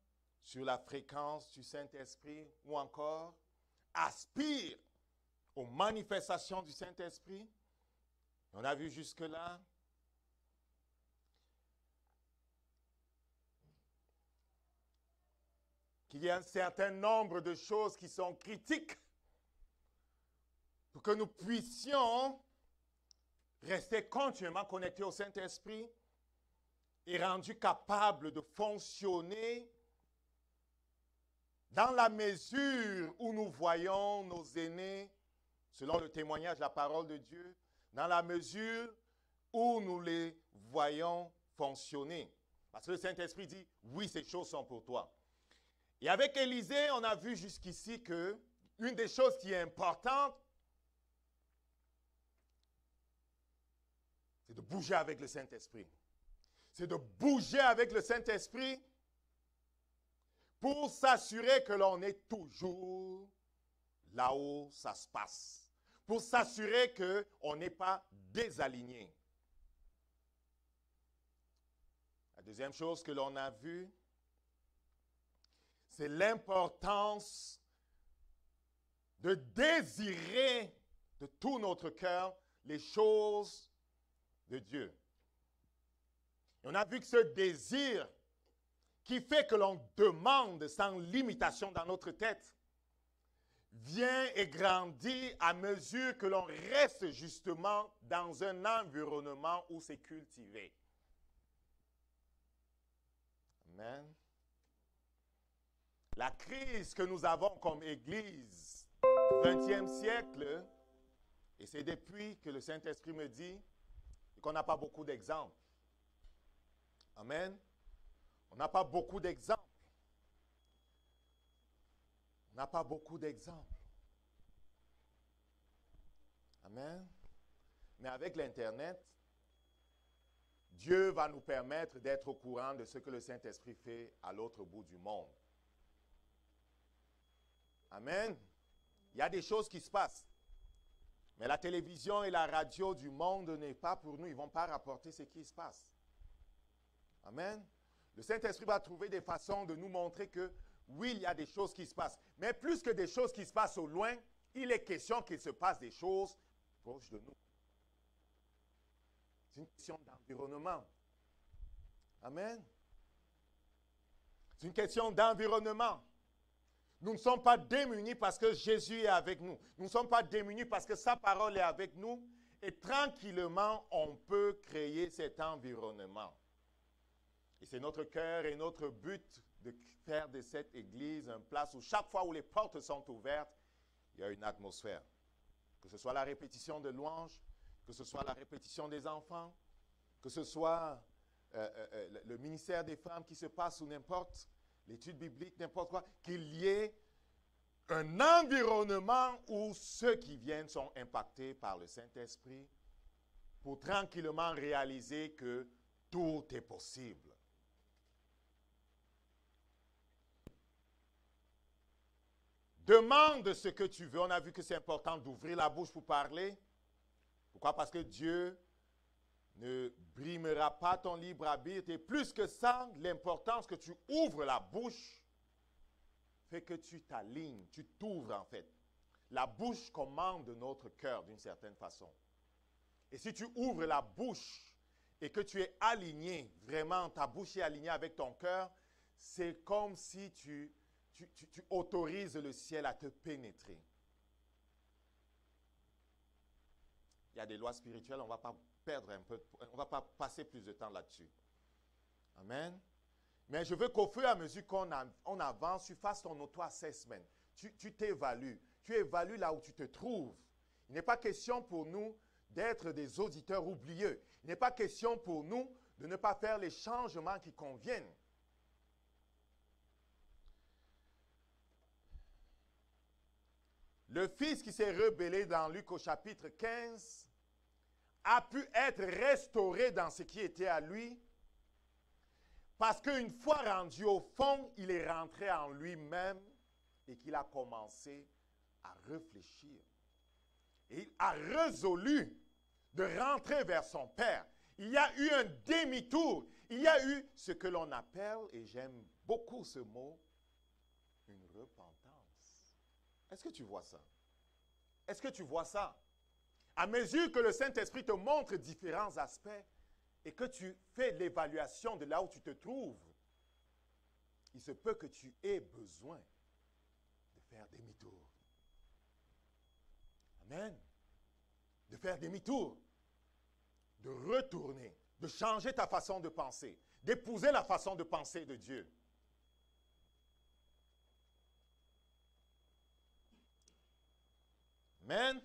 sur la fréquence du Saint-Esprit » ou encore « Aspire aux manifestations du Saint-Esprit ». On a vu jusque-là. Qu'il y a un certain nombre de choses qui sont critiques pour que nous puissions rester continuellement connectés au Saint-Esprit et rendus capables de fonctionner dans la mesure où nous voyons nos aînés, selon le témoignage de la parole de Dieu, dans la mesure où nous les voyons fonctionner. Parce que le Saint-Esprit dit, oui, ces choses sont pour toi. Et avec Élisée, on a vu jusqu'ici que une des choses qui est importante, c'est de bouger avec le Saint-Esprit. C'est de bouger avec le Saint-Esprit pour s'assurer que l'on est toujours là où ça se passe. Pour s'assurer qu'on n'est pas désaligné. La deuxième chose que l'on a vue, c'est l'importance de désirer de tout notre cœur les choses de Dieu. Et on a vu que ce désir qui fait que l'on demande sans limitation dans notre tête vient et grandit à mesure que l'on reste justement dans un environnement où c'est cultivé. Amen. La crise que nous avons comme Église du XXe siècle, et c'est depuis que le Saint-Esprit me dit qu'on n'a pas beaucoup d'exemples. Amen. On n'a pas beaucoup d'exemples. On n'a pas beaucoup d'exemples. Amen. Mais avec l'Internet, Dieu va nous permettre d'être au courant de ce que le Saint-Esprit fait à l'autre bout du monde. Amen. Il y a des choses qui se passent. Mais la télévision et la radio du monde n'est pas pour nous. Ils ne vont pas rapporter ce qui se passe. Amen. Le Saint-Esprit va trouver des façons de nous montrer que oui, il y a des choses qui se passent. Mais plus que des choses qui se passent au loin, il est question qu'il se passe des choses proches de nous. C'est une question d'environnement. Amen. C'est une question d'environnement. Nous ne sommes pas démunis parce que Jésus est avec nous. Nous ne sommes pas démunis parce que sa parole est avec nous. Et tranquillement, on peut créer cet environnement. Et c'est notre cœur et notre but de faire de cette église une place où chaque fois où les portes sont ouvertes, il y a une atmosphère. Que ce soit la répétition de louanges, que ce soit la répétition des enfants, que ce soit le ministère des femmes qui se passe ou n'importe, l'étude biblique, n'importe quoi, qu'il y ait un environnement où ceux qui viennent sont impactés par le Saint-Esprit pour tranquillement réaliser que tout est possible. Demande ce que tu veux. On a vu que c'est important d'ouvrir la bouche pour parler. Pourquoi? Parce que Dieu ne brimera pas ton libre arbitre. Et plus que ça, l'importance que tu ouvres la bouche fait que tu t'alignes, tu t'ouvres en fait. La bouche commande notre cœur d'une certaine façon. Et si tu ouvres la bouche et que tu es aligné, vraiment ta bouche est alignée avec ton cœur, c'est comme si tu autorises le ciel à te pénétrer. Il y a des lois spirituelles, on ne va pas perdre un peu, on ne va pas passer plus de temps là-dessus. Amen. Mais je veux qu'au fur et à mesure qu'on avance, tu fasses ton auto-assessment. Tu t'évalues. Tu évalues là où tu te trouves. Il n'est pas question pour nous d'être des auditeurs oublieux. Il n'est pas question pour nous de ne pas faire les changements qui conviennent. Le fils qui s'est rebellé dans Luc au chapitre 15 a pu être restauré dans ce qui était à lui parce qu'une fois rendu au fond, il est rentré en lui-même et qu'il a commencé à réfléchir. Et il a résolu de rentrer vers son Père. Il y a eu un demi-tour. Il y a eu ce que l'on appelle, et j'aime beaucoup ce mot, une repentance. Est-ce que tu vois ça? Est-ce que tu vois ça? À mesure que le Saint-Esprit te montre différents aspects et que tu fais l'évaluation de là où tu te trouves, il se peut que tu aies besoin de faire demi-tour. Amen. De faire demi-tour, de retourner, de changer ta façon de penser, d'épouser la façon de penser de Dieu. Amen.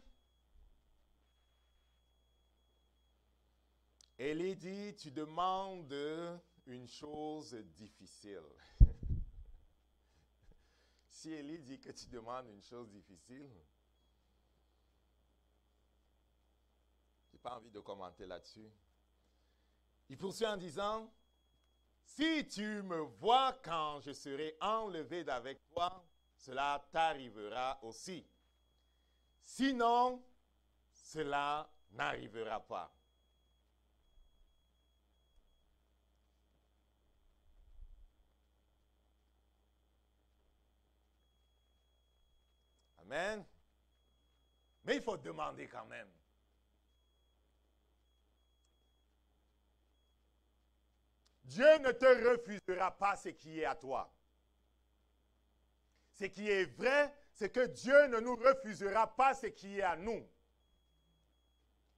Élie dit, tu demandes une chose difficile. Si Élie dit que tu demandes une chose difficile, je n'ai pas envie de commenter là-dessus. Il poursuit en disant, si tu me vois quand je serai enlevé d'avec toi, cela t'arrivera aussi. Sinon, cela n'arrivera pas. Amen. Mais il faut demander quand même. Dieu ne te refusera pas ce qui est à toi. Ce qui est vrai, c'est que Dieu ne nous refusera pas ce qui est à nous.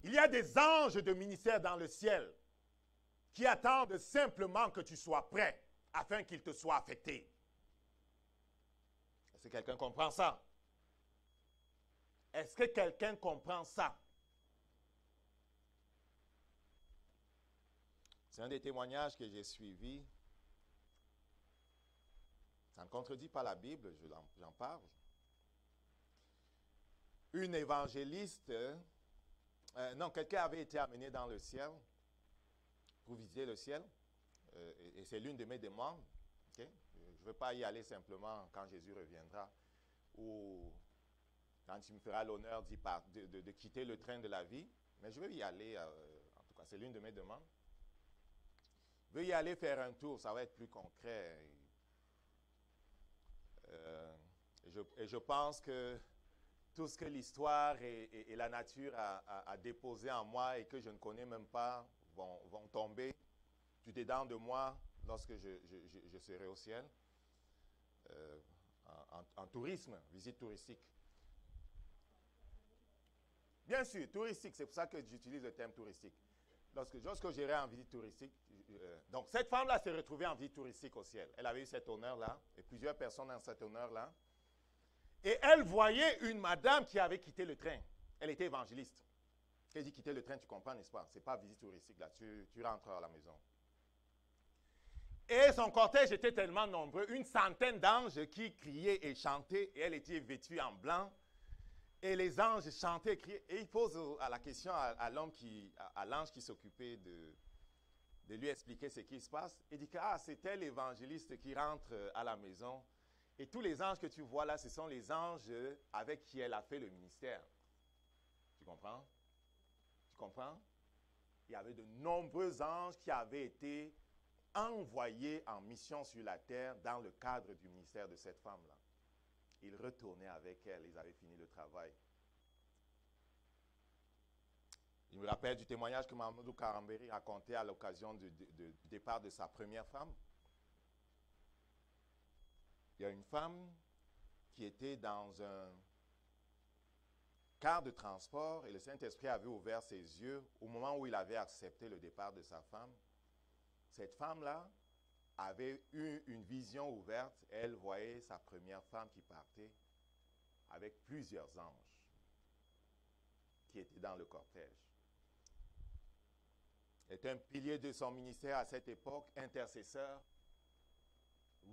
Il y a des anges de ministère dans le ciel qui attendent simplement que tu sois prêt afin qu'ils te soient affectés. Est-ce que quelqu'un comprend ça? Est-ce que quelqu'un comprend ça? C'est un des témoignages que j'ai suivis. Ça ne contredit pas la Bible, j'en parle. Une évangéliste, quelqu'un avait été amené dans le ciel pour visiter le ciel. Et c'est l'une de mes demandes. Okay? Je ne veux pas y aller simplement quand Jésus reviendra ou quand il me fera l'honneur de quitter le train de la vie. Mais je veux y aller, en tout cas, c'est l'une de mes demandes. Je veux y aller faire un tour, ça va être plus concret. Et je pense que tout ce que l'histoire et la nature a déposé en moi et que je ne connais même pas vont tomber du dedans de moi lorsque je serai au ciel. En tourisme, visite touristique. Bien sûr, touristique, c'est pour ça que j'utilise le terme touristique. Lorsque j'irai en visite touristique, donc cette femme-là s'est retrouvée en visite touristique au ciel. Elle avait eu cet honneur-là, et plusieurs personnes ont cet honneur-là. Et elle voyait une madame qui avait quitté le train. Elle était évangéliste. Quand elle dit quitter le train, tu comprends, n'est-ce pas? Ce n'est pas visite touristique, là. Tu rentres à la maison. Et son cortège était tellement nombreux, une centaine d'anges qui criaient et chantaient, et elle était vêtue en blanc. Et les anges chantaient et criaient. Et il pose la question à l'ange qui s'occupait de lui expliquer ce qui se passe. Il dit que c'était l'évangéliste qui rentre à la maison. Et tous les anges que tu vois là, ce sont les anges avec qui elle a fait le ministère. Tu comprends? Tu comprends? Il y avait de nombreux anges qui avaient été envoyés en mission sur la terre dans le cadre du ministère de cette femme-là. Ils retournaient avec elle, ils avaient fini le travail. Il me rappelle du témoignage que Mamadou Karamberi racontait à l'occasion du départ de sa première femme. Il y a une femme qui était dans un car de transport et le Saint-Esprit avait ouvert ses yeux au moment où il avait accepté le départ de sa femme. Cette femme-là avait eu une vision ouverte. Elle voyait sa première femme qui partait avec plusieurs anges qui étaient dans le cortège. Elle était un pilier de son ministère à cette époque, intercesseur.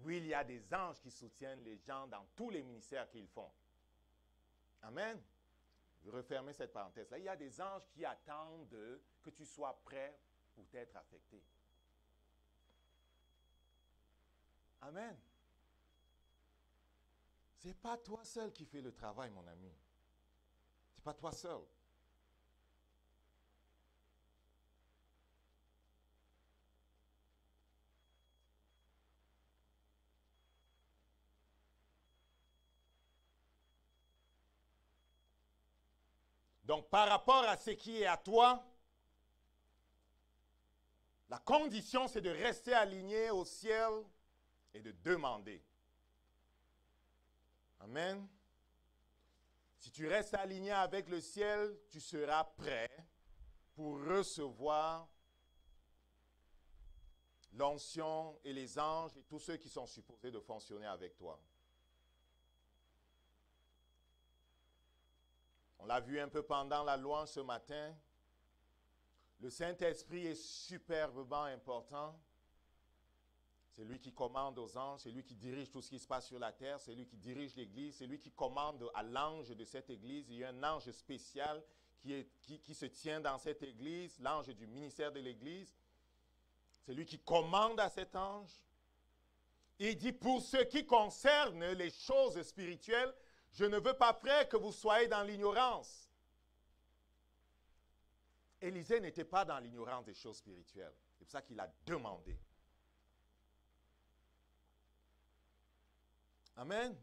Oui, il y a des anges qui soutiennent les gens dans tous les ministères qu'ils font. Amen. Je vais refermer cette parenthèse-là. Il y a des anges qui attendent que tu sois prêt pour être affecté. Amen. Ce n'est pas toi seul qui fais le travail, mon ami. Ce n'est pas toi seul. Donc, par rapport à ce qui est à toi, la condition, c'est de rester aligné au ciel et de demander. Amen. Si tu restes aligné avec le ciel, tu seras prêt pour recevoir l'onction et les anges et tous ceux qui sont supposés de fonctionner avec toi. On l'a vu un peu pendant la louange ce matin. Le Saint-Esprit est superbement important. C'est lui qui commande aux anges, c'est lui qui dirige tout ce qui se passe sur la terre, c'est lui qui dirige l'Église, c'est lui qui commande à l'ange de cette Église. Il y a un ange spécial qui se tient dans cette Église, l'ange du ministère de l'Église. C'est lui qui commande à cet ange. Il dit, pour ce qui concerne les choses spirituelles, je ne veux pas, frère, que vous soyez dans l'ignorance. Élisée n'était pas dans l'ignorance des choses spirituelles. C'est pour ça qu'il a demandé. Amen.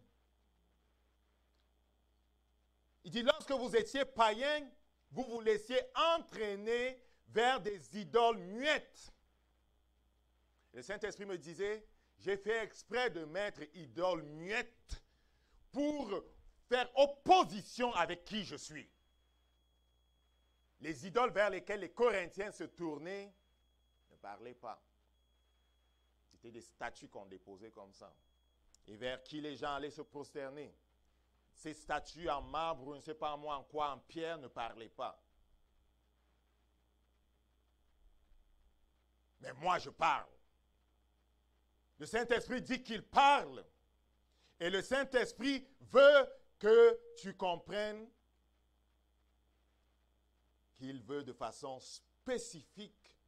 Il dit, lorsque vous étiez païen, vous vous laissiez entraîner vers des idoles muettes. Le Saint-Esprit me disait, j'ai fait exprès de mettre idole muette pour faire opposition avec qui je suis. Les idoles vers lesquelles les Corinthiens se tournaient ne parlaient pas. C'était des statues qu'on déposait comme ça. Et vers qui les gens allaient se prosterner. Ces statues en marbre ou je ne sais pas moi en quoi, en pierre, ne parlaient pas. Mais moi je parle. Le Saint-Esprit dit qu'il parle. Et le Saint-Esprit veut que tu comprennes qu'il veut de façon spécifique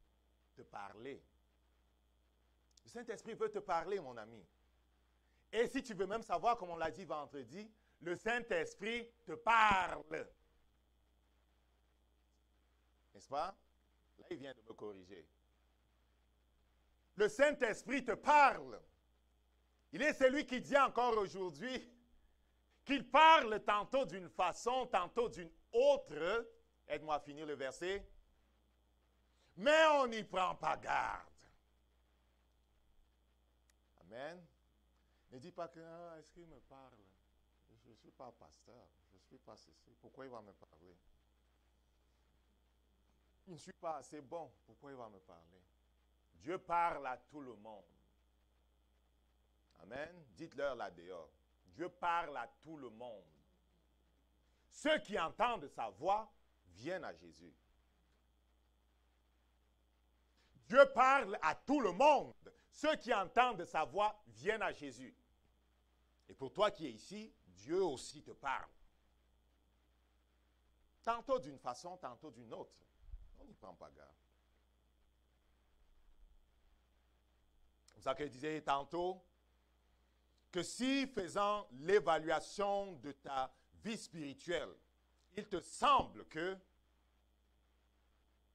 te parler. Le Saint-Esprit veut te parler, mon ami. Et si tu veux même savoir, comme on l'a dit vendredi, le Saint-Esprit te parle. N'est-ce pas? Là, il vient de me corriger. Le Saint-Esprit te parle. Il est celui qui dit encore aujourd'hui qu'il parle tantôt d'une façon, tantôt d'une autre. Aide-moi à finir le verset. Mais on n'y prend pas garde. Amen. Ne dis pas que, est-ce qu'il me parle? Je ne suis pas pasteur, je ne suis pas ceci. Pourquoi il va me parler? Je ne suis pas assez bon. Pourquoi il va me parler? Dieu parle à tout le monde. Amen. Dites-leur là dehors. Dieu parle à tout le monde. Ceux qui entendent sa voix viennent à Jésus. Dieu parle à tout le monde. Ceux qui entendent sa voix viennent à Jésus. Et pour toi qui es ici, Dieu aussi te parle. Tantôt d'une façon, tantôt d'une autre. On n'y prend pas garde. C'est ça que je disais tantôt, que si faisant l'évaluation de ta vie spirituelle, il te semble que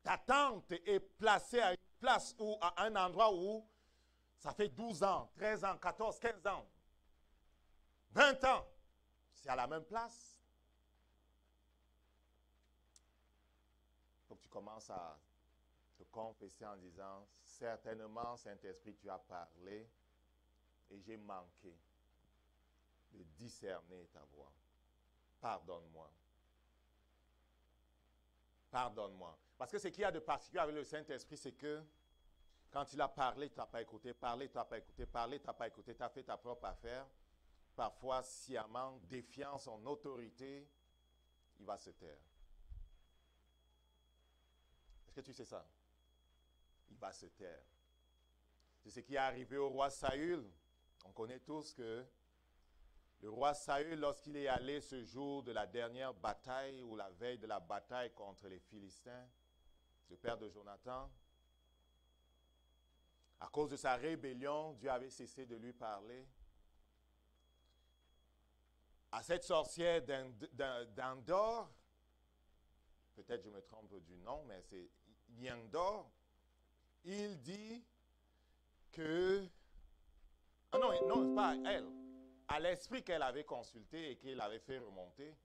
ta tente est placée à une place ou à un endroit où ça fait 12 ans, 13 ans, 14, 15 ans, 20 ans, c'est à la même place. Il faut que tu commences à te confesser en disant, certainement, Saint-Esprit, tu as parlé et j'ai manqué de discerner ta voix. Pardonne-moi. Pardonne-moi. Parce que ce qu'il y a de particulier avec le Saint-Esprit, c'est que quand il a parlé, tu n'as pas écouté, parlé, tu n'as pas écouté, parlé, tu n'as pas écouté, tu as fait ta propre affaire. Parfois, sciemment, défiant son autorité, il va se taire. Est-ce que tu sais ça? Il va se taire. C'est ce qui est arrivé au roi Saül. On connaît tous que le roi Saül, lorsqu'il est allé ce jour de la dernière bataille ou la veille de la bataille contre les Philistins, le père de Jonathan, à cause de sa rébellion, Dieu avait cessé de lui parler. À cette sorcière d'Endor, peut-être je me trompe du nom, mais c'est Yendor, il dit que... non, c'est pas elle. À l'esprit qu'elle avait consulté et qu'elle avait fait remonter,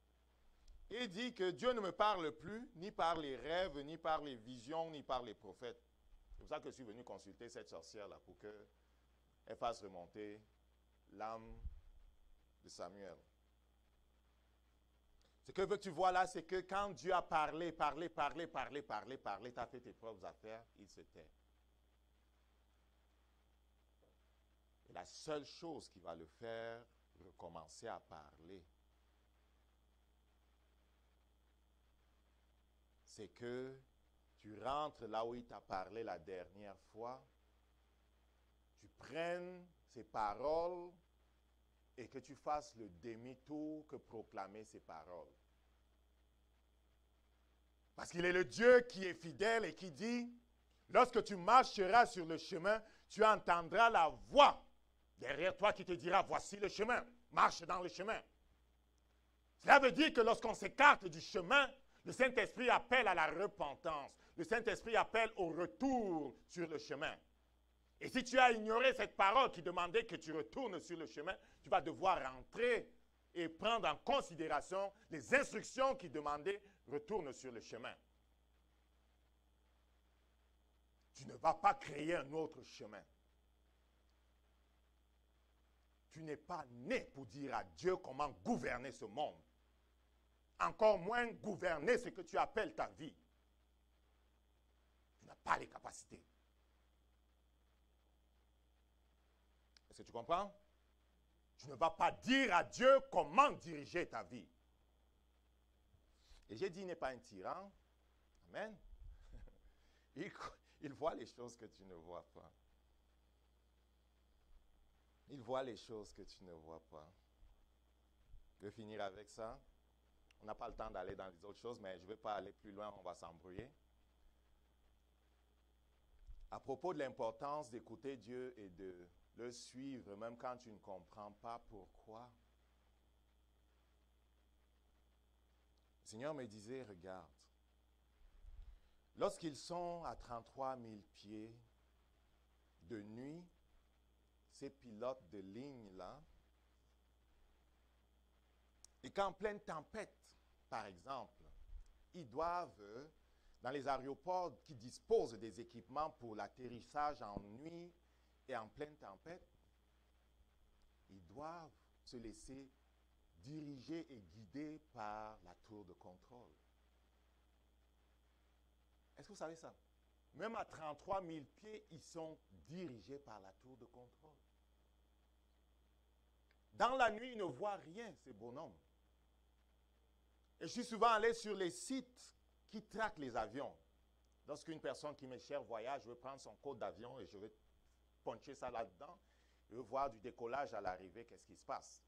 il dit que Dieu ne me parle plus, ni par les rêves, ni par les visions, ni par les prophètes. C'est pour ça que je suis venu consulter cette sorcière-là, pour qu'elle fasse remonter l'âme de Samuel. Ce que tu vois là, c'est que quand Dieu a parlé, tu as fait tes propres affaires, il se tait. Et la seule chose qui va le faire recommencer à parler, c'est que tu rentres là où il t'a parlé la dernière fois, tu prennes ces paroles et que tu fasses le demi-tour que proclamer ces paroles. Parce qu'il est le Dieu qui est fidèle et qui dit, lorsque tu marcheras sur le chemin, tu entendras la voix derrière toi qui te dira, voici le chemin, marche dans le chemin. Cela veut dire que lorsqu'on s'écarte du chemin, le Saint-Esprit appelle à la repentance. Le Saint-Esprit appelle au retour sur le chemin. Et si tu as ignoré cette parole qui demandait que tu retournes sur le chemin, tu vas devoir rentrer et prendre en considération les instructions qui demandaient retourne sur le chemin. Tu ne vas pas créer un autre chemin. Tu n'es pas né pour dire à Dieu comment gouverner ce monde. Encore moins gouverner ce que tu appelles ta vie. Tu n'as pas les capacités. Est-ce que tu comprends? Tu ne vas pas dire à Dieu comment diriger ta vie. Et j'ai dit, il n'est pas un tyran. Amen. Il voit les choses que tu ne vois pas. Il voit les choses que tu ne vois pas. Je vais finir avec ça. On n'a pas le temps d'aller dans les autres choses, mais je ne vais pas aller plus loin, on va s'embrouiller. À propos de l'importance d'écouter Dieu et de le suivre, même quand tu ne comprends pas pourquoi. Le Seigneur me disait, regarde, lorsqu'ils sont à 33 000 pieds de nuit, ces pilotes de ligne-là, et qu'en pleine tempête, par exemple, ils doivent, dans les aéroports qui disposent des équipements pour l'atterrissage en nuit et en pleine tempête, ils doivent se laisser diriger et guider par la tour de contrôle. Est-ce que vous savez ça? Même à 33 000 pieds, ils sont dirigés par la tour de contrôle. Dans la nuit, ils ne voient rien, ces bonhommes. Et je suis souvent allé sur les sites qui traquent les avions. Lorsqu'une personne qui m'est chère voyage, je veux prendre son code d'avion et je vais puncher ça là-dedans. Je veux voir du décollage à l'arrivée, qu'est-ce qui se passe.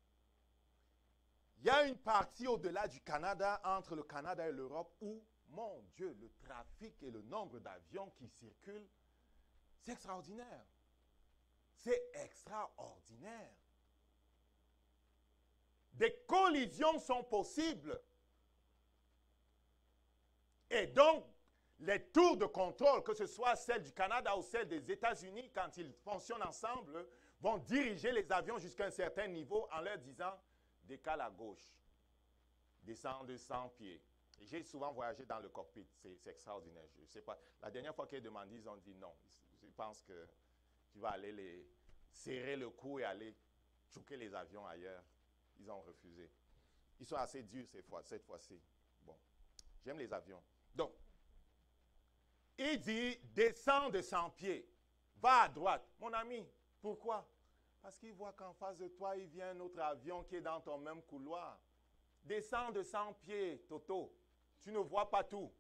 Il y a une partie au-delà du Canada, entre le Canada et l'Europe, où, mon Dieu, le trafic et le nombre d'avions qui circulent, c'est extraordinaire. C'est extraordinaire. Des collisions sont possibles. Et donc, les tours de contrôle, que ce soit celle du Canada ou celle des États-Unis, quand ils fonctionnent ensemble, vont diriger les avions jusqu'à un certain niveau en leur disant « décale à gauche, descends de 100 pieds ». J'ai souvent voyagé dans le cockpit, c'est extraordinaire. Je ne sais pas. La dernière fois qu'ils demandé, ils ont dit non. Je pense que tu vas aller les serrer le cou et aller choquer les avions ailleurs. Ils ont refusé. Ils sont assez durs cette fois-ci. Bon, j'aime les avions. Donc, il dit, descends de 100 pieds, va à droite. Mon ami, pourquoi? Parce qu'il voit qu'en face de toi, il vient un autre avion qui est dans ton même couloir. Descends de 100 pieds, Toto. Tu ne vois pas tout.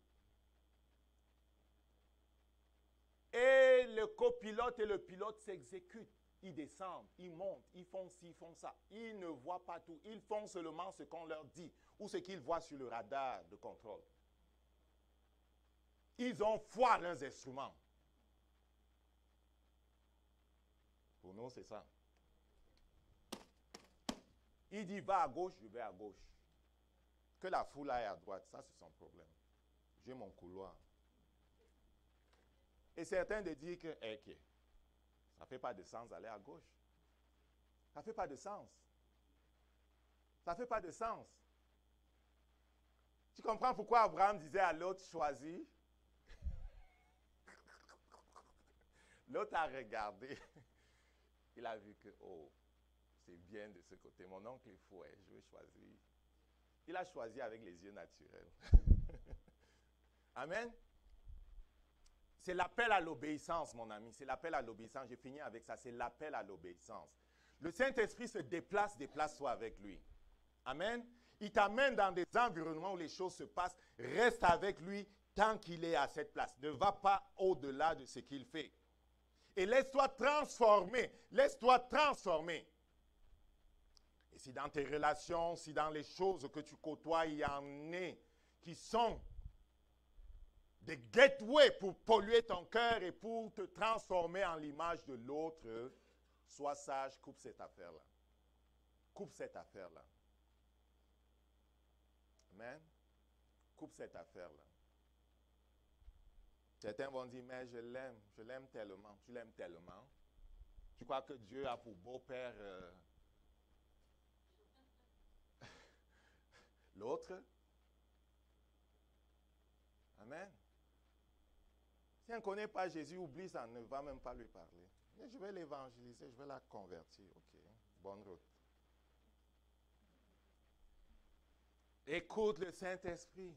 Et le copilote et le pilote s'exécutent. Ils descendent, ils montent, ils font ci, ils font ça. Ils ne voient pas tout. Ils font seulement ce qu'on leur dit ou ce qu'ils voient sur le radar de contrôle. Ils ont foi à leurs instruments. Pour nous, c'est ça. Il dit, va à gauche, je vais à gauche. Que la foule aille à droite, ça c'est son problème. J'ai mon couloir. Et certains de dire que, okay, ça ne fait pas de sens d'aller à gauche. Ça ne fait pas de sens. Ça ne fait pas de sens. Tu comprends pourquoi Abraham disait à l'autre, choisis? L'autre a regardé. Il a vu que, oh, c'est bien de ce côté. Mon oncle est fou, je vais choisir. Il a choisi avec les yeux naturels. Amen. C'est l'appel à l'obéissance, mon ami. C'est l'appel à l'obéissance. J'ai fini avec ça. C'est l'appel à l'obéissance. Le Saint-Esprit se déplace, déplace-toi avec lui. Amen. Il t'amène dans des environnements où les choses se passent. Reste avec lui tant qu'il est à cette place. Ne va pas au-delà de ce qu'il fait. Et laisse-toi transformer. Laisse-toi transformer. Et si dans tes relations, si dans les choses que tu côtoies, il y en a qui sont des gateways pour polluer ton cœur et pour te transformer en l'image de l'autre, sois sage, coupe cette affaire-là. Coupe cette affaire-là. Amen. Coupe cette affaire-là. Certains vont dire, mais je l'aime tellement. Tu l'aimes tellement. Tu crois que Dieu a pour beau-père l'autre? Amen. Si on ne connaît pas Jésus, oublie ça, ne va même pas lui parler. Mais je vais l'évangéliser, je vais la convertir. Ok, bonne route. Écoute le Saint-Esprit.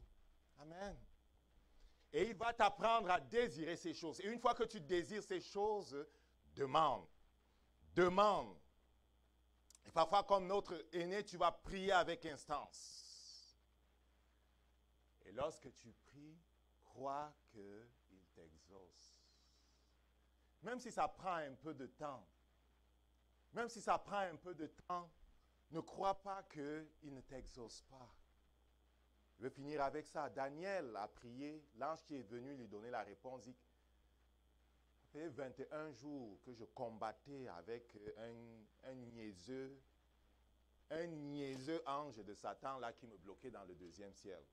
Amen. Et il va t'apprendre à désirer ces choses. Et une fois que tu désires ces choses, demande. Demande. Et parfois, comme notre aîné, tu vas prier avec instance. Et lorsque tu pries, crois qu'il t'exauce. Même si ça prend un peu de temps, même si ça prend un peu de temps, ne crois pas qu'il ne t'exauce pas. Je vais finir avec ça. Daniel a prié, l'ange qui est venu lui donner la réponse dit, ça fait 21 jours que je combattais avec un niaiseux ange de Satan là qui me bloquait dans le deuxième ciel.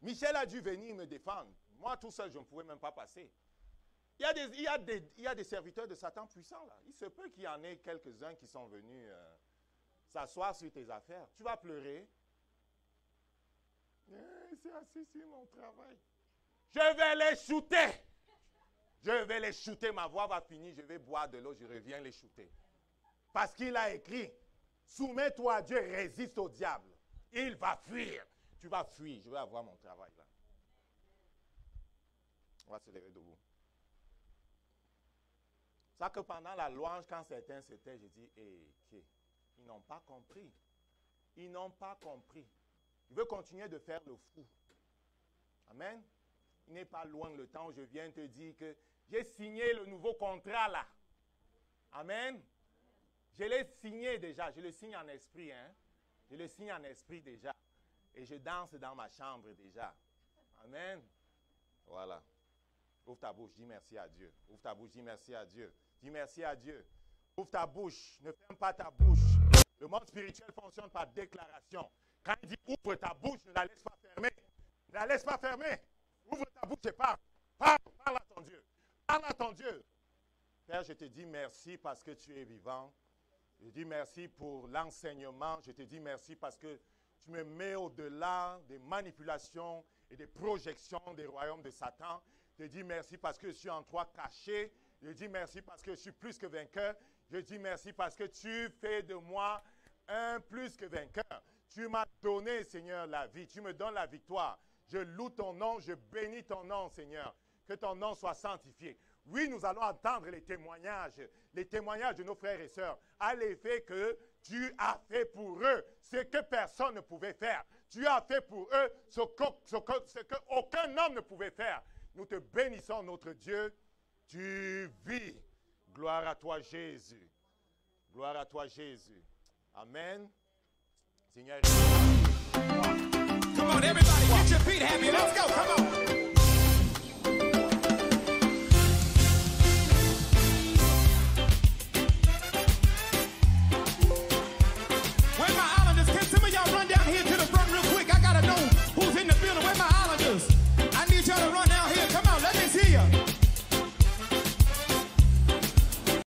Michel a dû venir me défendre. Moi, tout seul, je ne pouvais même pas passer. Il y a des serviteurs de Satan puissants là. Il se peut qu'il y en ait quelques-uns qui sont venus s'asseoir sur tes affaires. Tu vas pleurer. C'est assis sur mon travail. Je vais les shooter. Je vais les shooter. Ma voix va finir. Je vais boire de l'eau. Je reviens les shooter. Parce qu'il a écrit, soumets-toi à Dieu, résiste au diable. Il va fuir. Tu vas fuir. Je vais avoir mon travail là. On va se lever debout. Ça que pendant la louange, quand certains s'étaient, j'ai dit, ils n'ont pas compris. Ils n'ont pas compris. Il veut continuer de faire le fou. Amen. Il n'est pas loin le temps où je viens te dire que j'ai signé le nouveau contrat là. Amen. Je l'ai signé déjà. Je le signe en esprit. Hein? Je le signe en esprit déjà. Et je danse dans ma chambre déjà. Amen. Voilà. Ouvre ta bouche, dis merci à Dieu. Ouvre ta bouche, dis merci à Dieu. Dis merci à Dieu. Ouvre ta bouche, ne ferme pas ta bouche. Le monde spirituel fonctionne par déclaration. Quand il dit ouvre ta bouche, ne la laisse pas fermer. Ne la laisse pas fermer. Ouvre ta bouche et parle. Parle à ton Dieu. Parle à ton Dieu. Père, je te dis merci parce que tu es vivant. Je te dis merci pour l'enseignement. Je te dis merci parce que tu me mets au-delà des manipulations et des projections des royaumes de Satan. Je te dis merci parce que je suis en toi caché. Je dis merci parce que je suis plus que vainqueur. Je dis merci parce que tu fais de moi un plus que vainqueur. Tu m'as donné, Seigneur, la vie. Tu me donnes la victoire. Je loue ton nom, je bénis ton nom, Seigneur. Que ton nom soit sanctifié. Oui, nous allons entendre les témoignages de nos frères et sœurs, à l'effet que tu as fait pour eux ce que personne ne pouvait faire. Tu as fait pour eux ce qu'aucun homme ne pouvait faire. Nous te bénissons, notre Dieu. Tu vis. Gloire à toi, Jésus. Gloire à toi, Jésus. Amen. Seigneur. Come on, everybody, get your feet happy. Let's go. Come on.